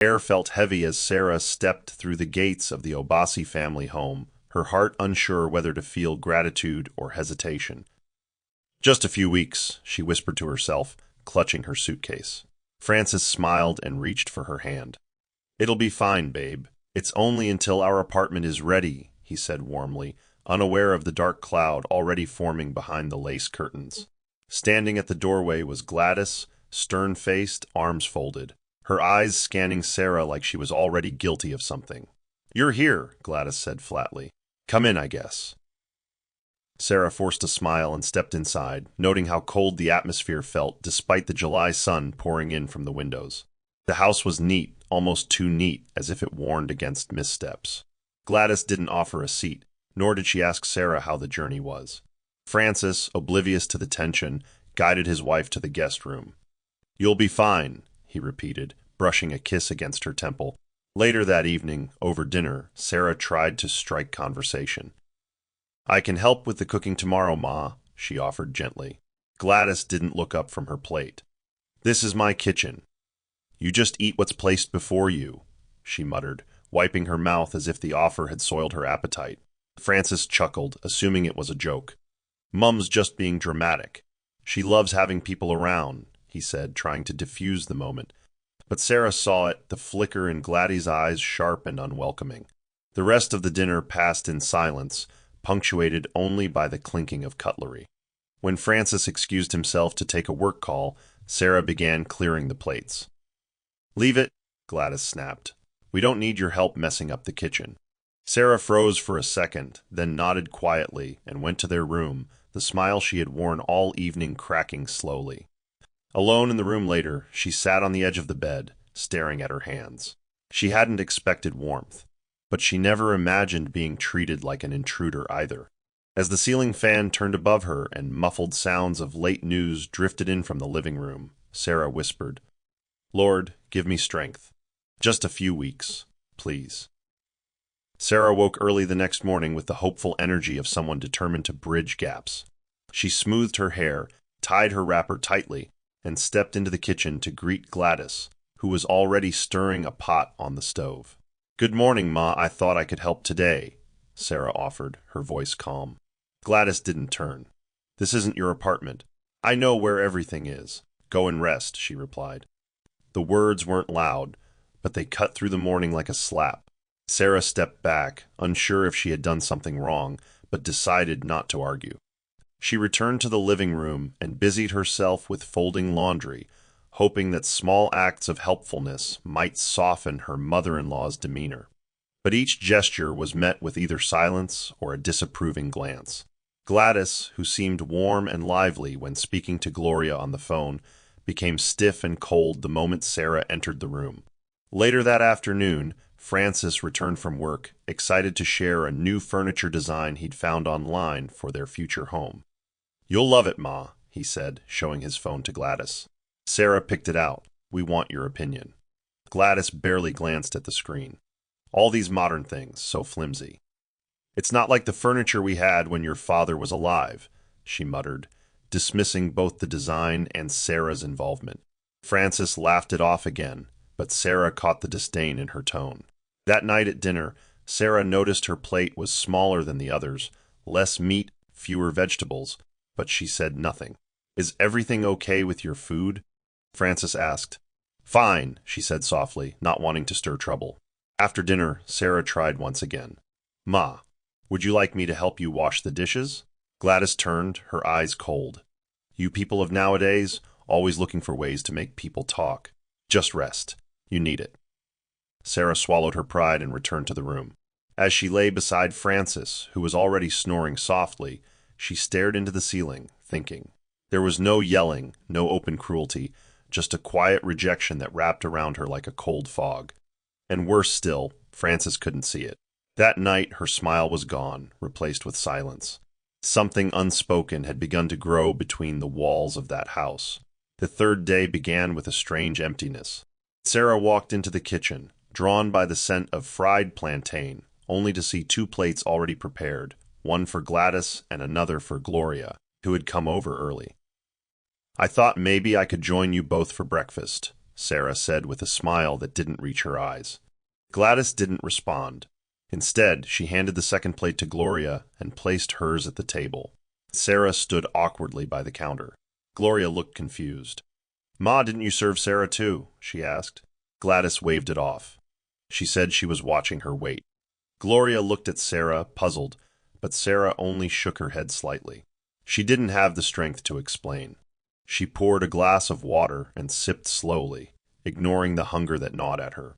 Air felt heavy as Sarah stepped through the gates of the Obasi family home, her heart unsure whether to feel gratitude or hesitation. "Just a few weeks," she whispered to herself, clutching her suitcase. Francis smiled and reached for her hand. "It'll be fine, babe. It's only until our apartment is ready," he said warmly, unaware of the dark cloud already forming behind the lace curtains. Standing at the doorway was Gladys, stern-faced, arms folded, her eyes scanning Sarah like she was already guilty of something. "You're here," Gladys said flatly. "Come in, I guess." Sarah forced a smile and stepped inside, noting how cold the atmosphere felt despite the July sun pouring in from the windows. The house was neat, almost too neat, as if it warned against missteps. Gladys didn't offer a seat, nor did she ask Sarah how the journey was. Francis, oblivious to the tension, guided his wife to the guest room. "You'll be fine," he repeated, brushing a kiss against her temple. Later that evening, over dinner, Sarah tried to strike conversation. "I can help with the cooking tomorrow, Ma," she offered gently. Gladys didn't look up from her plate. "This is my kitchen. You just eat what's placed before you," she muttered, wiping her mouth as if the offer had soiled her appetite. Francis chuckled, assuming it was a joke. "Mum's just being dramatic. She loves having people around," he said, trying to diffuse the moment. But Sarah saw it, the flicker in Gladys's eyes sharp and unwelcoming. The rest of the dinner passed in silence, punctuated only by the clinking of cutlery. When Francis excused himself to take a work call, Sarah began clearing the plates. "Leave it," Gladys snapped. "We don't need your help messing up the kitchen." Sarah froze for a second, then nodded quietly and went to their room, the smile she had worn all evening cracking slowly. Alone in the room later, she sat on the edge of the bed, staring at her hands. She hadn't expected warmth, but she never imagined being treated like an intruder either. As the ceiling fan turned above her and muffled sounds of late news drifted in from the living room, Sarah whispered, "Lord, give me strength. Just a few weeks, please." Sarah woke early the next morning with the hopeful energy of someone determined to bridge gaps. She smoothed her hair, tied her wrapper tightly, and stepped into the kitchen to greet Gladys, who was already stirring a pot on the stove. "Good morning, Ma. I thought I could help today," Sarah offered, her voice calm. Gladys didn't turn. "This isn't your apartment. I know where everything is. Go and rest," she replied. The words weren't loud, but they cut through the morning like a slap. Sarah stepped back, unsure if she had done something wrong, but decided not to argue. She returned to the living room and busied herself with folding laundry, hoping that small acts of helpfulness might soften her mother-in-law's demeanor. But each gesture was met with either silence or a disapproving glance. Gladys, who seemed warm and lively when speaking to Gloria on the phone, became stiff and cold the moment Sarah entered the room. Later that afternoon, Francis returned from work, excited to share a new furniture design he'd found online for their future home. "You'll love it, Ma," he said, showing his phone to Gladys. Sarah picked it out. "We want your opinion." Gladys barely glanced at the screen. All these modern things, so flimsy. "It's not like the furniture we had when your father was alive," she muttered, dismissing both the design and Sarah's involvement. Francis laughed it off again, but Sarah caught the disdain in her tone. That night at dinner, Sarah noticed her plate was smaller than the others, less meat, fewer vegetables, but she said nothing. "Is everything okay with your food?" Francis asked. "Fine," she said softly, not wanting to stir trouble. After dinner, Sarah tried once again. "Ma, would you like me to help you wash the dishes?" Gladys turned, her eyes cold. "You people of nowadays, always looking for ways to make people talk. Just rest. You need it." Sarah swallowed her pride and returned to the room. As she lay beside Francis, who was already snoring softly, she stared into the ceiling, thinking. There was no yelling, no open cruelty, just a quiet rejection that wrapped around her like a cold fog. And worse still, Francis couldn't see it. That night, her smile was gone, replaced with silence. Something unspoken had begun to grow between the walls of that house. The third day began with a strange emptiness. Sarah walked into the kitchen, drawn by the scent of fried plantain, only to see 2 plates already prepared, one for Gladys and another for Gloria, who had come over early. "I thought maybe I could join you both for breakfast," Sarah said with a smile that didn't reach her eyes. Gladys didn't respond. Instead, she handed the second plate to Gloria and placed hers at the table. Sarah stood awkwardly by the counter. Gloria looked confused. "Ma, didn't you serve Sarah too?" she asked. Gladys waved it off. She said she was watching her weight. Gloria looked at Sarah, puzzled, but Sarah only shook her head slightly. She didn't have the strength to explain. She poured a glass of water and sipped slowly, ignoring the hunger that gnawed at her.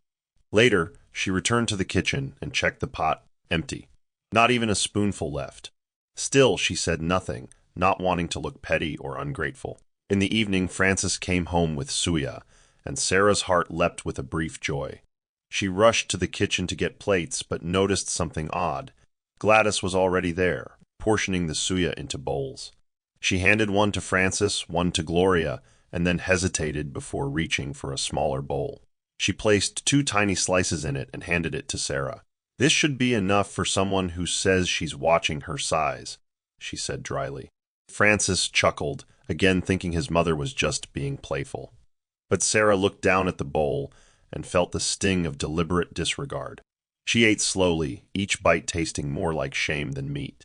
Later, she returned to the kitchen and checked the pot, empty. Not even a spoonful left. Still, she said nothing, not wanting to look petty or ungrateful. In the evening, Frances came home with suya, and Sarah's heart leapt with a brief joy. She rushed to the kitchen to get plates, but noticed something odd. Gladys was already there, portioning the suya into bowls. She handed one to Frances, one to Gloria, and then hesitated before reaching for a smaller bowl. She placed 2 tiny slices in it and handed it to Sarah. "This should be enough for someone who says she's watching her size," she said dryly. Frances chuckled, again thinking his mother was just being playful. But Sarah looked down at the bowl and felt the sting of deliberate disregard. She ate slowly, each bite tasting more like shame than meat.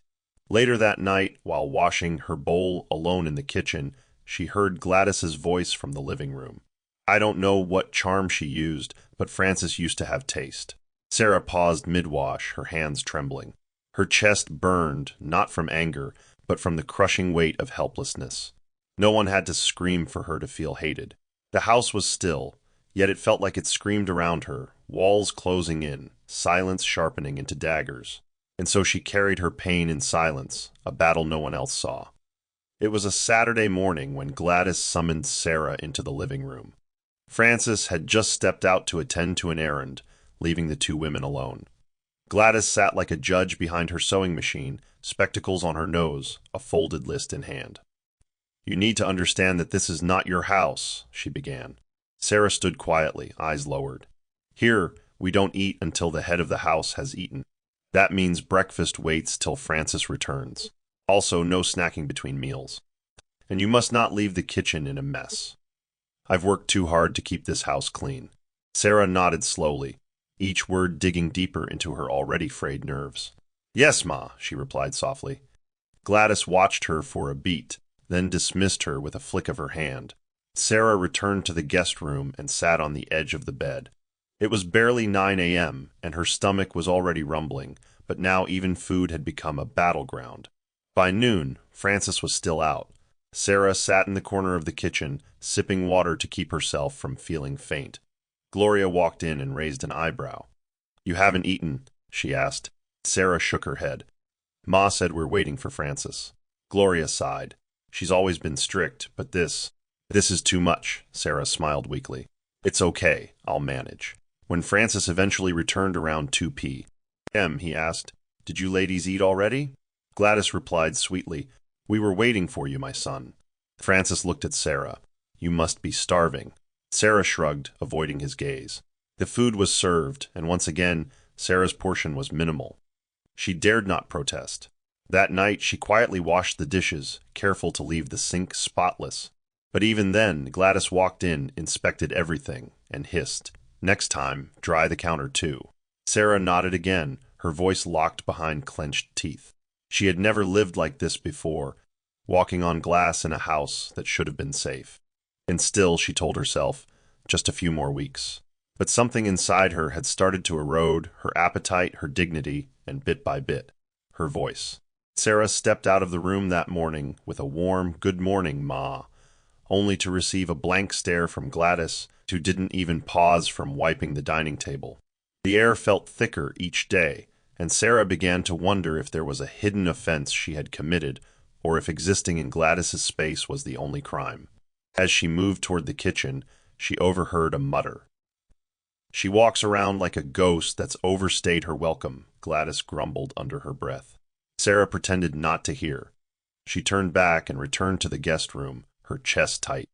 Later that night, while washing her bowl alone in the kitchen, she heard Gladys's voice from the living room. I don't know what charm she used, but Frances used to have taste. Sarah paused mid-wash, her hands trembling. Her chest burned, not from anger, but from the crushing weight of helplessness. No one had to scream for her to feel hated. The house was still, yet it felt like it screamed around her, walls closing in, silence sharpening into daggers. And so she carried her pain in silence, a battle no one else saw. It was a Saturday morning when Gladys summoned Sarah into the living room. Frances had just stepped out to attend to an errand, leaving the 2 women alone. Gladys sat like a judge behind her sewing machine, spectacles on her nose, a folded list in hand. "You need to understand that this is not your house," she began. Sarah stood quietly, eyes lowered. "Here, we don't eat until the head of the house has eaten. That means breakfast waits till Frances returns. Also, no snacking between meals. And you must not leave the kitchen in a mess. I've worked too hard to keep this house clean." Sarah nodded slowly, each word digging deeper into her already frayed nerves. "Yes, Ma," she replied softly. Gladys watched her for a beat, then dismissed her with a flick of her hand. Sarah returned to the guest room and sat on the edge of the bed. It was barely 9 a.m., and her stomach was already rumbling, but now even food had become a battleground. By noon, Frances was still out. Sarah sat in the corner of the kitchen, sipping water to keep herself from feeling faint. Gloria walked in and raised an eyebrow. "You haven't eaten?" she asked. Sarah shook her head. "Ma said we're waiting for Frances." Gloria sighed. "She's always been strict, but this is too much," Sarah smiled weakly. "It's okay, I'll manage." When Frances eventually returned around 2 p.m., he asked, "Did you ladies eat already?" Gladys replied sweetly, "We were waiting for you, my son." Frances looked at Sarah. "You must be starving." Sarah shrugged, avoiding his gaze. The food was served, and once again, Sarah's portion was minimal. She dared not protest. That night, she quietly washed the dishes, careful to leave the sink spotless. But even then, Gladys walked in, inspected everything, and hissed, "Next time, dry the counter too." Sarah nodded again, her voice locked behind clenched teeth. She had never lived like this before, walking on glass in a house that should have been safe. And still, she told herself, just a few more weeks. But something inside her had started to erode her appetite, her dignity, and bit by bit, her voice. Sarah stepped out of the room that morning with a warm "Good morning, Ma," only to receive a blank stare from Gladys, who didn't even pause from wiping the dining table. The air felt thicker each day, and Sarah began to wonder if there was a hidden offense she had committed, or if existing in Gladys's space was the only crime. As she moved toward the kitchen, she overheard a mutter. "She walks around like a ghost that's overstayed her welcome," Gladys grumbled under her breath. Sarah pretended not to hear. She turned back and returned to the guest room, her chest tight.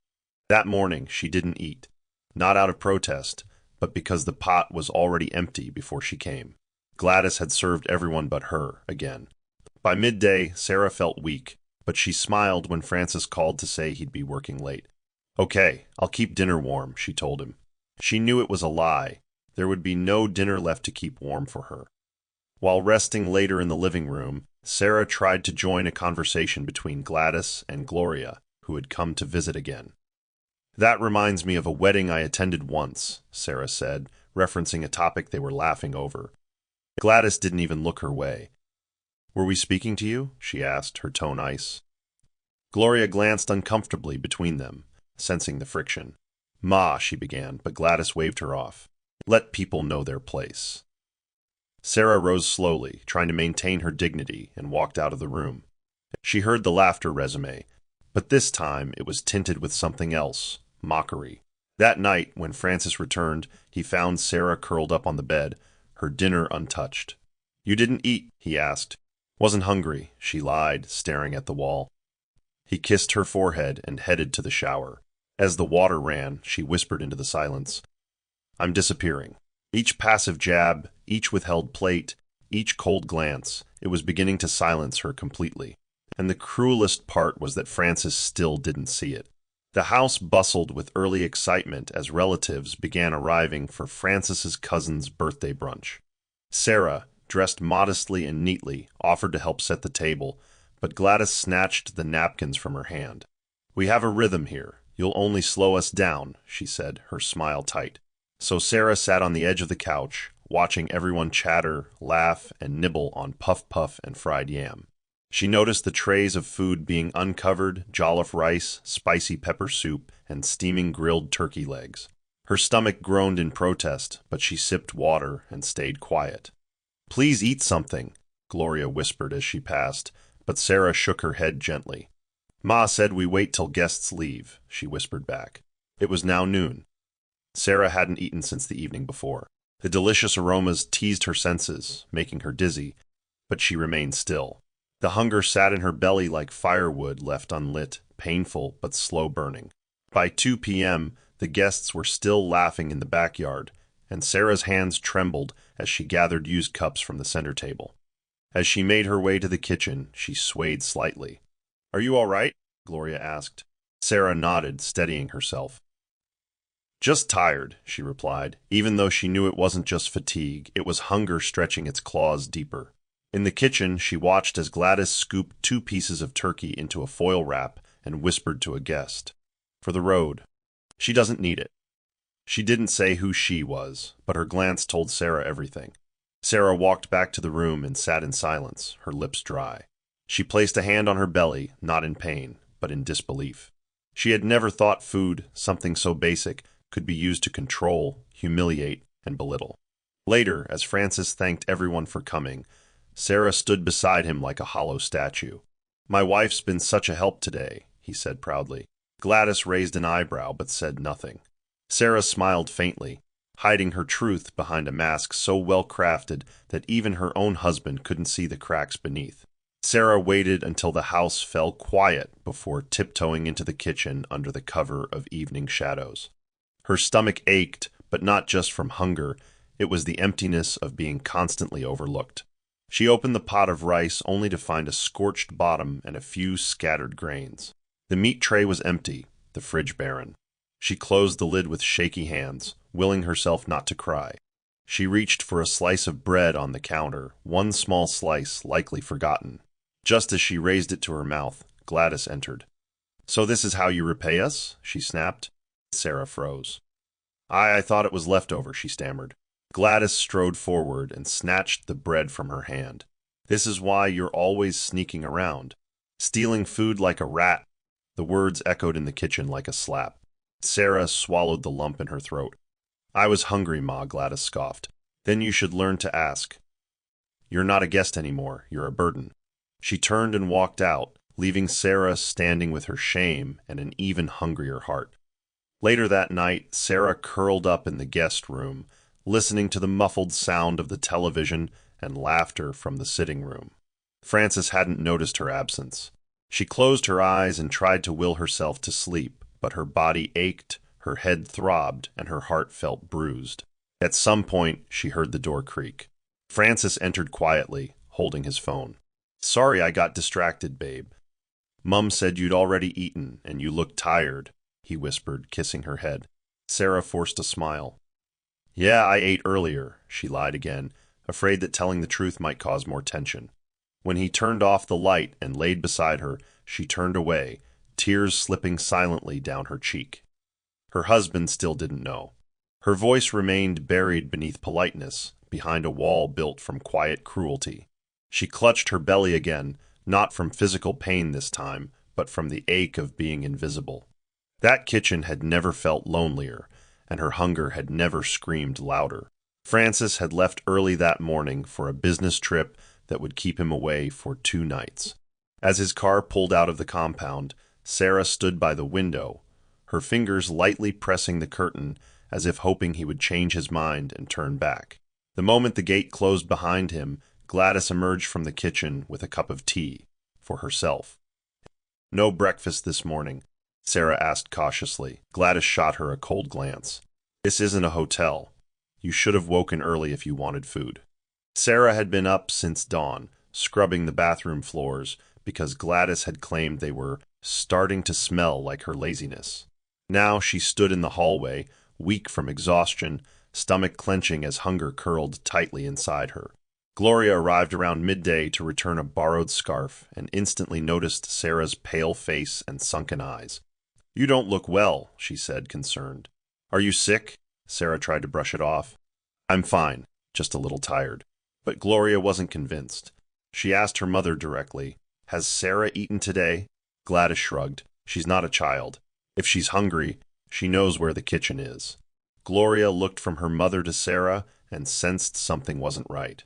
That morning, she didn't eat. Not out of protest, but because the pot was already empty before she came. Gladys had served everyone but her again. By midday, Sarah felt weak, but she smiled when Frances called to say he'd be working late. "Okay, I'll keep dinner warm," she told him. She knew it was a lie. There would be no dinner left to keep warm for her. While resting later in the living room, Sarah tried to join a conversation between Gladys and Gloria, who had come to visit again. "That reminds me of a wedding I attended once," Sarah said, referencing a topic they were laughing over. Gladys didn't even look her way. "Were we speaking to you?" she asked, her tone ice. Gloria glanced uncomfortably between them, sensing the friction. "Ma," she began, but Gladys waved her off. "Let people know their place." Sarah rose slowly, trying to maintain her dignity, and walked out of the room. She heard the laughter resume, but this time it was tinted with something else, mockery. That night, when Francis returned, he found Sarah curled up on the bed, her dinner untouched. "You didn't eat?" he asked. "Wasn't hungry," she lied, staring at the wall. He kissed her forehead and headed to the shower. As the water ran, she whispered into the silence, "I'm disappearing." Each passive jab, each withheld plate, each cold glance, it was beginning to silence her completely. And the cruelest part was that Francis still didn't see it. The house bustled with early excitement as relatives began arriving for Francis's cousin's birthday brunch. Sarah, dressed modestly and neatly, offered to help set the table, but Gladys snatched the napkins from her hand. "We have a rhythm here. You'll only slow us down," she said, her smile tight. So Sarah sat on the edge of the couch, watching everyone chatter, laugh, and nibble on puff puff and fried yam. She noticed the trays of food being uncovered, jollof rice, spicy pepper soup, and steaming grilled turkey legs. Her stomach groaned in protest, but she sipped water and stayed quiet. "Please eat something," Gloria whispered as she passed, but Sarah shook her head gently. "Ma said we wait till guests leave," she whispered back. It was now noon. Sarah hadn't eaten since the evening before. The delicious aromas teased her senses, making her dizzy, but she remained still. The hunger sat in her belly like firewood left unlit, painful but slow burning. By 2 p.m., the guests were still laughing in the backyard, and Sarah's hands trembled as she gathered used cups from the center table. As she made her way to the kitchen, she swayed slightly. "Are you all right?" Gloria asked. Sarah nodded, steadying herself. "Just tired," she replied, even though she knew it wasn't just fatigue, it was hunger stretching its claws deeper. In the kitchen, she watched as Gladys scooped 2 pieces of turkey into a foil wrap and whispered to a guest, "For the road. She doesn't need it." She didn't say who she was, but her glance told Sarah everything. Sarah walked back to the room and sat in silence, her lips dry. She placed a hand on her belly, not in pain, but in disbelief. She had never thought food, something so basic, could be used to control, humiliate, and belittle. Later, as Francis thanked everyone for coming, Sarah stood beside him like a hollow statue. "My wife's been such a help today," he said proudly. Gladys raised an eyebrow but said nothing. Sarah smiled faintly, hiding her truth behind a mask so well crafted that even her own husband couldn't see the cracks beneath. Sarah waited until the house fell quiet before tiptoeing into the kitchen under the cover of evening shadows. Her stomach ached, but not just from hunger, it was the emptiness of being constantly overlooked. She opened the pot of rice only to find a scorched bottom and a few scattered grains. The meat tray was empty, the fridge barren. She closed the lid with shaky hands, willing herself not to cry. She reached for a slice of bread on the counter, one small slice likely forgotten. Just as she raised it to her mouth, Gladys entered. "So this is how you repay us?" she snapped. Sarah froze. I thought it was leftover," she stammered. Gladys strode forward and snatched the bread from her hand. "This is why you're always sneaking around. Stealing food like a rat." The words echoed in the kitchen like a slap. Sarah swallowed the lump in her throat. "I was hungry, Ma," Gladys scoffed. "Then you should learn to ask. You're not a guest anymore, you're a burden." She turned and walked out, leaving Sarah standing with her shame and an even hungrier heart. Later that night, Sarah curled up in the guest room, listening to the muffled sound of the television and laughter from the sitting room. Frances hadn't noticed her absence. She closed her eyes and tried to will herself to sleep, but her body ached, her head throbbed, and her heart felt bruised. At some point, she heard the door creak. Francis entered quietly, holding his phone. "Sorry I got distracted, babe. Mum said you'd already eaten, and you looked tired," he whispered, kissing her head. Sarah forced a smile. Yeah, I ate earlier, she lied again, afraid that telling the truth might cause more tension. When he turned off the light and laid beside her, she turned away, tears slipping silently down her cheek. Her husband still didn't know. Her voice remained buried beneath politeness, behind a wall built from quiet cruelty. She clutched her belly again, not from physical pain this time, but from the ache of being invisible. That kitchen had never felt lonelier, and her hunger had never screamed louder. Francis had left early that morning for a business trip that would keep him away for 2 nights. As his car pulled out of the compound, Sarah stood by the window, her fingers lightly pressing the curtain as if hoping he would change his mind and turn back. The moment the gate closed behind him, Gladys emerged from the kitchen with a cup of tea, for herself. No breakfast this morning, Sarah asked cautiously. Gladys shot her a cold glance. This isn't a hotel. You should have woken early if you wanted food. Sarah had been up since dawn, scrubbing the bathroom floors, because Gladys had claimed they were starting to smell like her laziness. Now she stood in the hallway, weak from exhaustion, stomach clenching as hunger curled tightly inside her. Gloria arrived around midday to return a borrowed scarf and instantly noticed Sarah's pale face and sunken eyes. "You don't look well," she said, concerned. "Are you sick?" Sarah tried to brush it off. "I'm fine, just a little tired." But Gloria wasn't convinced. She asked her mother directly, "Has Sarah eaten today?" Gladys shrugged. "She's not a child. If she's hungry, she knows where the kitchen is." Gloria looked from her mother to Sarah and sensed something wasn't right.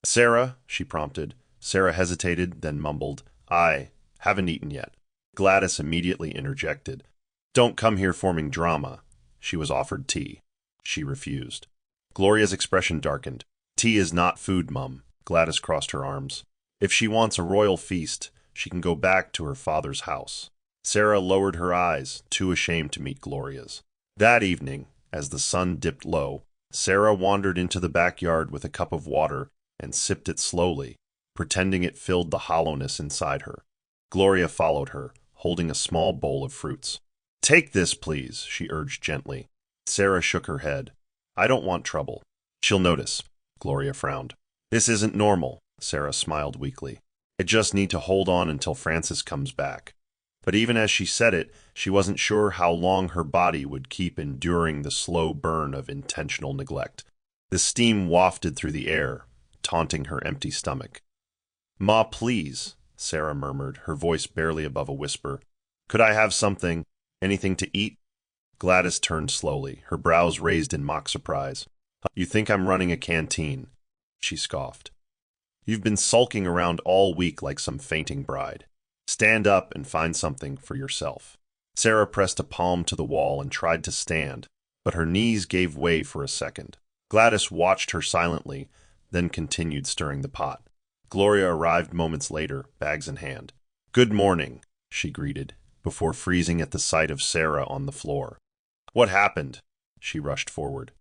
"Sarah," she prompted. Sarah hesitated, then mumbled, "I haven't eaten yet." Gladys immediately interjected, "Don't come here forming drama." She was offered tea. She refused. Gloria's expression darkened. "Tea is not food, Mum." Gladys crossed her arms. "If she wants a royal feast, she can go back to her father's house." Sarah lowered her eyes, too ashamed to meet Gloria's. That evening, as the sun dipped low, Sarah wandered into the backyard with a cup of water and sipped it slowly, pretending it filled the hollowness inside her. Gloria followed her, holding a small bowl of fruits. "Take this, please," she urged gently. Sarah shook her head. "I don't want trouble. She'll notice." Gloria frowned. "This isn't normal," Sarah smiled weakly. "I just need to hold on until Francis comes back." But even as she said it, she wasn't sure how long her body would keep enduring the slow burn of intentional neglect. The steam wafted through the air, taunting her empty stomach. "Ma, please," Sarah murmured, her voice barely above a whisper. "Could I have something, anything to eat?" Gladys turned slowly, her brows raised in mock surprise. "You think I'm running a canteen?" She scoffed. "You've been sulking around all week like some fainting bride. Stand up and find something for yourself." Sarah pressed a palm to the wall and tried to stand, but her knees gave way for a second. Gladys watched her silently, then continued stirring the pot. Gloria arrived moments later, bags in hand. "Good morning," she greeted, before freezing at the sight of Sarah on the floor. "What happened?" She rushed forward.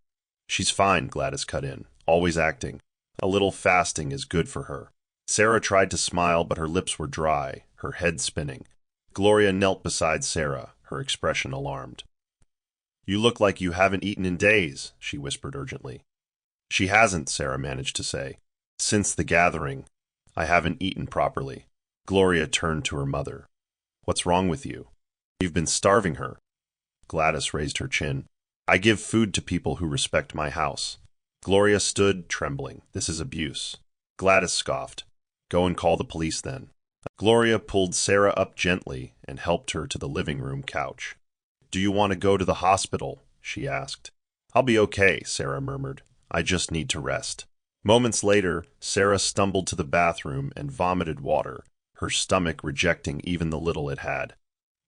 "She's fine," Gladys cut in, always acting. "A little fasting is good for her." Sarah tried to smile, but her lips were dry, her head spinning. Gloria knelt beside Sarah, her expression alarmed. "You look like you haven't eaten in days," she whispered urgently. "She hasn't," Sarah managed to say. "Since the gathering, I haven't eaten properly." Gloria turned to her mother. "What's wrong with you? You've been starving her." Gladys raised her chin. "I give food to people who respect my house." Gloria stood, trembling. "This is abuse." Gladys scoffed. "Go and call the police then." Gloria pulled Sarah up gently and helped her to the living room couch. "Do you want to go to the hospital?" she asked. "I'll be okay," Sarah murmured. "I just need to rest." Moments later, Sarah stumbled to the bathroom and vomited water, her stomach rejecting even the little it had.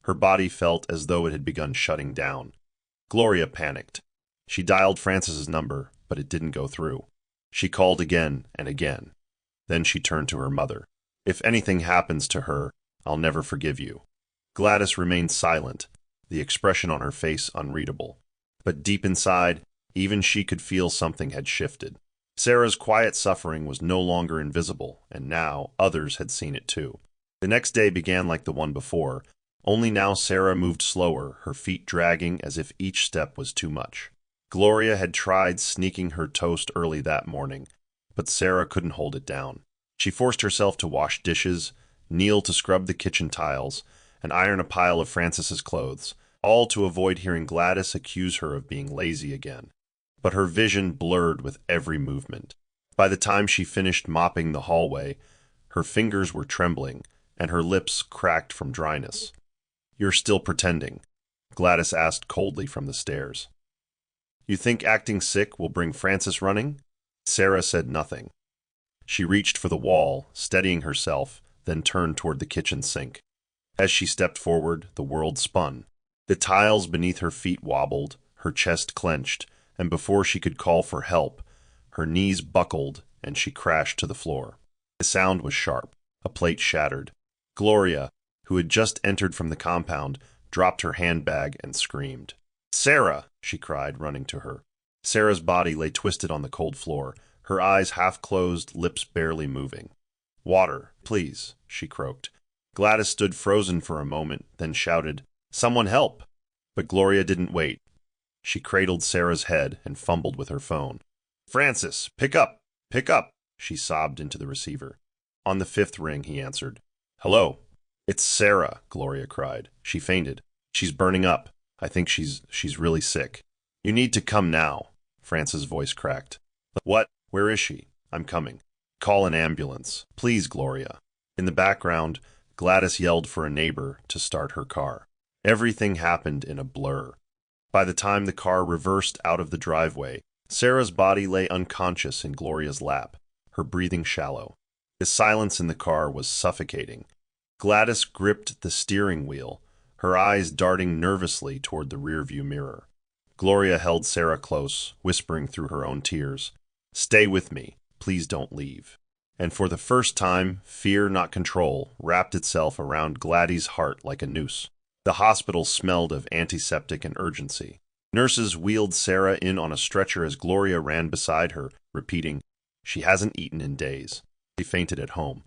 Her body felt as though it had begun shutting down. Gloria panicked. She dialed Francis's number, but it didn't go through. She called again and again. Then she turned to her mother. "If anything happens to her, I'll never forgive you." Gladys remained silent, the expression on her face unreadable. But deep inside, even she could feel something had shifted. Sarah's quiet suffering was no longer invisible, and now others had seen it too. The next day began like the one before, Only now Sarah moved slower, her feet dragging as if each step was too much. Gloria had tried sneaking her toast early that morning, but Sarah couldn't hold it down. She forced herself to wash dishes, kneel to scrub the kitchen tiles, and iron a pile of Frances's clothes, all to avoid hearing Gladys accuse her of being lazy again. But her vision blurred with every movement. By the time she finished mopping the hallway, her fingers were trembling, and her lips cracked from dryness. "You're still pretending," Gladys asked coldly from the stairs. "You think acting sick will bring Frances running?" Sarah said nothing. She reached for the wall, steadying herself, then turned toward the kitchen sink. As she stepped forward, the world spun. The tiles beneath her feet wobbled, her chest clenched, and before she could call for help, her knees buckled and she crashed to the floor. The sound was sharp. A plate shattered. Gloria, who had just entered from the compound, dropped her handbag and screamed. "Sarah!" she cried, running to her. Sarah's body lay twisted on the cold floor, her eyes half closed, lips barely moving. "Water, please," she croaked. Gladys stood frozen for a moment, then shouted, "Someone help!" But Gloria didn't wait. She cradled Sarah's head and fumbled with her phone. "Frances, pick up! Pick up!" she sobbed into the receiver. On the fifth ring, he answered. "Hello." "It's Sarah," Gloria cried. "She fainted. She's burning up. I think she's really sick." "You need to come now," Frances' voice cracked. "What? Where is she?" "I'm coming." "Call an ambulance. Please, Gloria." In the background, Gladys yelled for a neighbor to start her car. Everything happened in a blur. By the time the car reversed out of the driveway, Sarah's body lay unconscious in Gloria's lap, her breathing shallow. The silence in the car was suffocating. Gladys gripped the steering wheel, her eyes darting nervously toward the rearview mirror. Gloria held Sarah close, whispering through her own tears, "Stay with me. Please don't leave." And for the first time, fear, not control, wrapped itself around Gladys' heart like a noose. The hospital smelled of antiseptic and urgency. Nurses wheeled Sarah in on a stretcher as Gloria ran beside her, repeating, "She hasn't eaten in days. She fainted at home."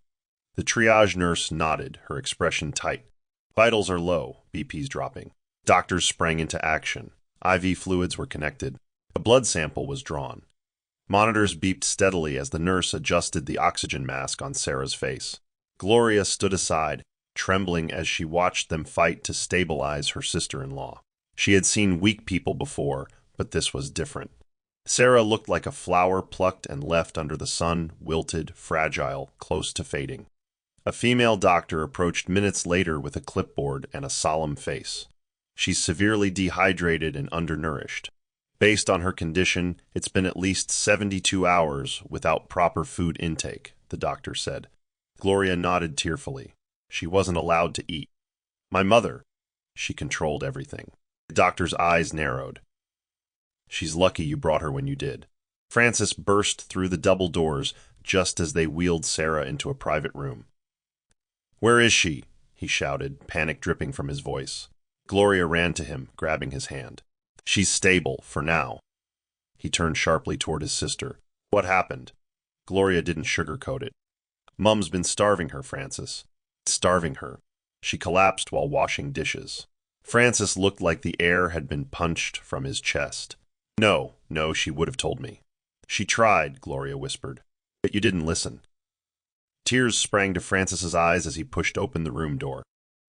The triage nurse nodded, her expression tight. "Vitals are low, BP's dropping." Doctors sprang into action. IV fluids were connected. A blood sample was drawn. Monitors beeped steadily as the nurse adjusted the oxygen mask on Sarah's face. Gloria stood aside, trembling as she watched them fight to stabilize her sister-in-law. She had seen weak people before, but this was different. Sarah looked like a flower plucked and left under the sun, wilted, fragile, close to fading. A female doctor approached minutes later with a clipboard and a solemn face. "She's severely dehydrated and undernourished. Based on her condition, it's been at least 72 hours without proper food intake," the doctor said. Gloria nodded tearfully. She wasn't allowed to eat. "My mother." She controlled everything. The doctor's eyes narrowed. "She's lucky you brought her when you did." Frances burst through the double doors just as they wheeled Sarah into a private room. "Where is she?" he shouted, panic dripping from his voice. Gloria ran to him, grabbing his hand. "She's stable, for now." He turned sharply toward his sister. "What happened?" Gloria didn't sugarcoat it. "Mum's been starving her, Frances. Starving her." She collapsed while washing dishes. Frances looked like the air had been punched from his chest. No, she would have told me." "She tried," Gloria whispered. "But you didn't listen." Tears sprang to Frances's eyes as he pushed open the room door.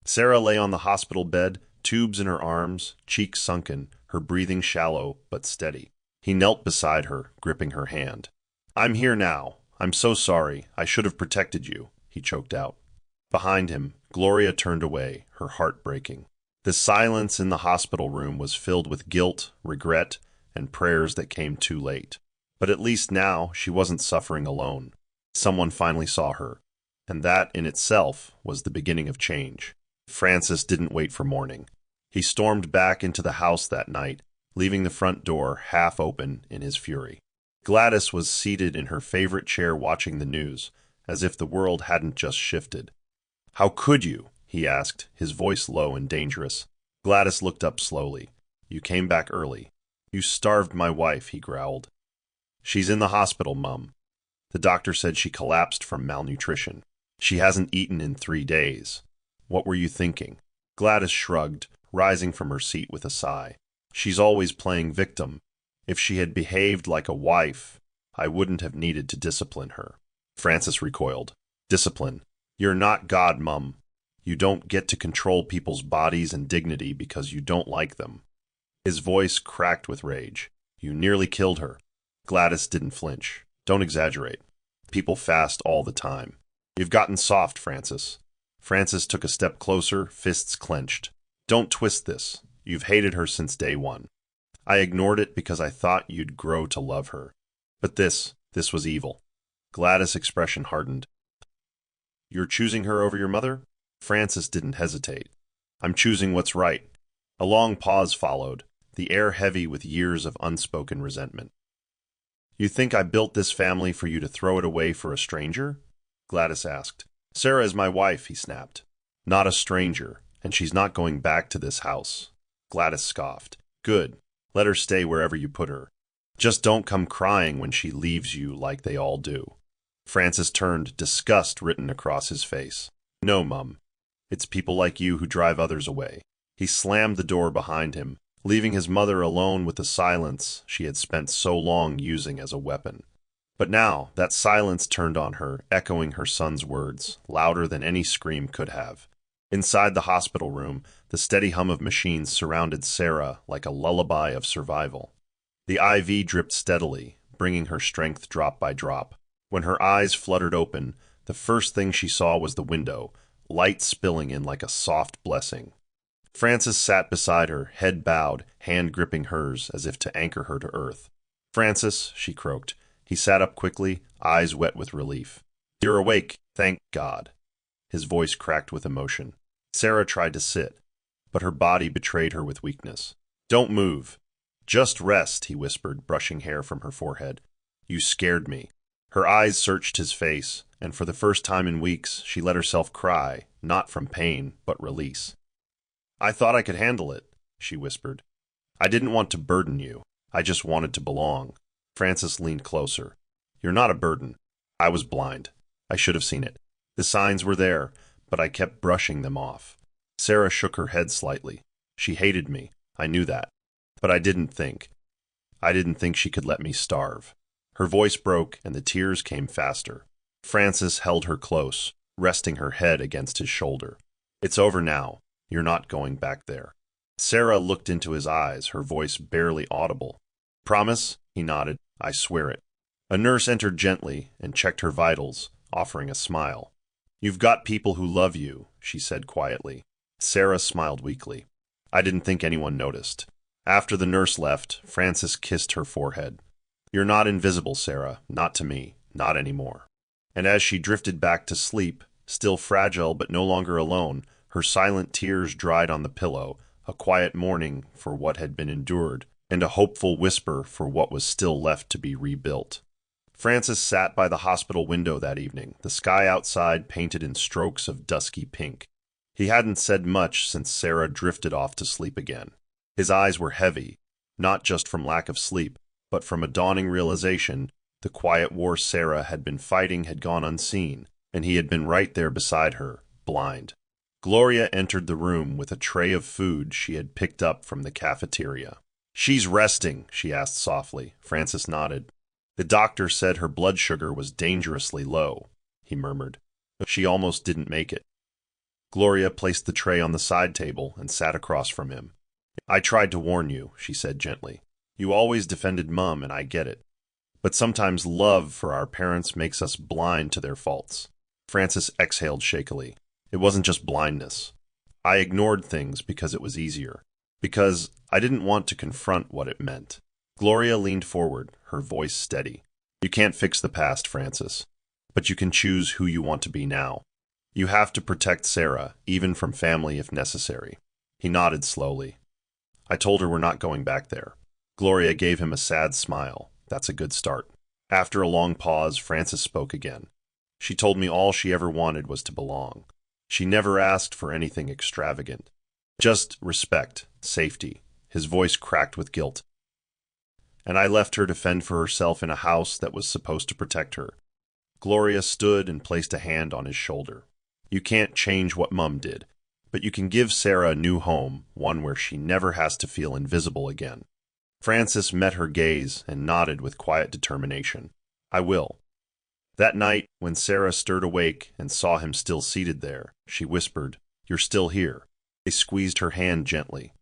Sarah lay on the hospital bed, tubes in her arms, cheeks sunken, her breathing shallow but steady. He knelt beside her, gripping her hand. "I'm here now. I'm so sorry. I should have protected you," he choked out. Behind him, Gloria turned away, her heart breaking. The silence in the hospital room was filled with guilt, regret, and prayers that came too late. But at least now she wasn't suffering alone. Someone finally saw her, and that in itself was the beginning of change. Frances didn't wait for morning. He stormed back into the house that night, leaving the front door half open in his fury. Gladys was seated in her favorite chair watching the news, as if the world hadn't just shifted. "How could you?" he asked, his voice low and dangerous. Gladys looked up slowly. "You came back early. You starved my wife," he growled. "She's in the hospital, Mum. The doctor said she collapsed from malnutrition. She hasn't eaten in 3 days. What were you thinking?" Gladys shrugged, rising from her seat with a sigh. She's always playing victim. If she had behaved like a wife, I wouldn't have needed to discipline her. Francis recoiled. Discipline. You're not God, Mum. You don't get to control people's bodies and dignity because you don't like them. His voice cracked with rage. You nearly killed her. Gladys didn't flinch. Don't exaggerate. People fast all the time. You've gotten soft, Francis. Francis took a step closer, fists clenched. Don't twist this. You've hated her since day one. I ignored it because I thought you'd grow to love her. But this was evil. Gladys' expression hardened. You're choosing her over your mother? Francis didn't hesitate. I'm choosing what's right. A long pause followed, the air heavy with years of unspoken resentment. You think I built this family for you to throw it away for a stranger? Gladys asked. Sarah is my wife, he snapped. Not a stranger, and she's not going back to this house. Gladys scoffed. Good. Let her stay wherever you put her. Just don't come crying when she leaves you like they all do. Francis turned, disgust written across his face. No, Mum. It's people like you who drive others away. He slammed the door behind him, leaving his mother alone with the silence she had spent so long using as a weapon. But now, that silence turned on her, echoing her son's words, louder than any scream could have. Inside the hospital room, the steady hum of machines surrounded Sarah like a lullaby of survival. The IV dripped steadily, bringing her strength drop by drop. When her eyes fluttered open, the first thing she saw was the window, light spilling in like a soft blessing. Francis sat beside her, head bowed, hand gripping hers as if to anchor her to earth. Francis, she croaked. He sat up quickly, eyes wet with relief. You're awake, thank God. His voice cracked with emotion. Sarah tried to sit, but her body betrayed her with weakness. Don't move. Just rest, he whispered, brushing hair from her forehead. You scared me. Her eyes searched his face, and for the first time in weeks, she let herself cry, not from pain, but release. I thought I could handle it, she whispered. I didn't want to burden you. I just wanted to belong. Francis leaned closer. You're not a burden. I was blind. I should have seen it. The signs were there, but I kept brushing them off. Sarah shook her head slightly. She hated me. I knew that. But I didn't think. I didn't think she could let me starve. Her voice broke, and the tears came faster. Francis held her close, resting her head against his shoulder. It's over now. You're not going back there. Sarah looked into his eyes, her voice barely audible. Promise? He nodded. I swear it. A nurse entered gently and checked her vitals, offering a smile. You've got people who love you, she said quietly. Sarah smiled weakly. I didn't think anyone noticed. After the nurse left, Francis kissed her forehead. You're not invisible, Sarah. Not to me. Not anymore. And as she drifted back to sleep, still fragile but no longer alone, her silent tears dried on the pillow, a quiet mourning for what had been endured, and a hopeful whisper for what was still left to be rebuilt. Francis sat by the hospital window that evening, the sky outside painted in strokes of dusky pink. He hadn't said much since Sarah drifted off to sleep again. His eyes were heavy, not just from lack of sleep, but from a dawning realization the quiet war Sarah had been fighting had gone unseen, and he had been right there beside her, blind. Gloria entered the room with a tray of food she had picked up from the cafeteria. She's resting, she asked softly. Francis nodded. The doctor said her blood sugar was dangerously low, he murmured. She almost didn't make it. Gloria placed the tray on the side table and sat across from him. I tried to warn you, she said gently. You always defended Mum, and I get it. But sometimes love for our parents makes us blind to their faults. Francis exhaled shakily. It wasn't just blindness. I ignored things because it was easier. Because I didn't want to confront what it meant. Gloria leaned forward, her voice steady. You can't fix the past, Francis. But you can choose who you want to be now. You have to protect Sarah, even from family if necessary. He nodded slowly. I told her we're not going back there. Gloria gave him a sad smile. That's a good start. After a long pause, Francis spoke again. She told me all she ever wanted was to belong. She never asked for anything extravagant. Just respect, safety. His voice cracked with guilt. And I left her to fend for herself in a house that was supposed to protect her. Gloria stood and placed a hand on his shoulder. You can't change what Mum did, But you can give Sarah a new home, one where she never has to feel invisible again. Frances met her gaze and nodded with quiet determination. I will. That night, when Sarah stirred awake and saw him still seated there, she whispered, "You're still here." They squeezed her hand gently.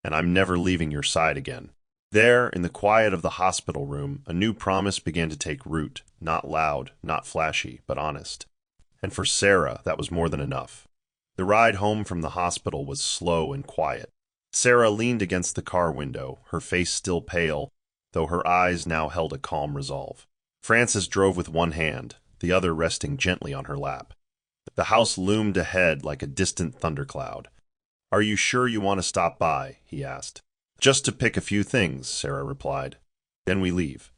"And I'm never leaving your side again." There, in the quiet of the hospital room, a new promise began to take root, not loud, not flashy, but honest. And for Sarah, that was more than enough. The ride home from the hospital was slow and quiet. Sarah leaned against the car window, her face still pale, though her eyes now held a calm resolve. Frances drove with one hand, the other resting gently on her lap. The house loomed ahead like a distant thundercloud. "Are you sure you want to stop by?" he asked. "Just to pick a few things," Sarah replied. "Then we leave."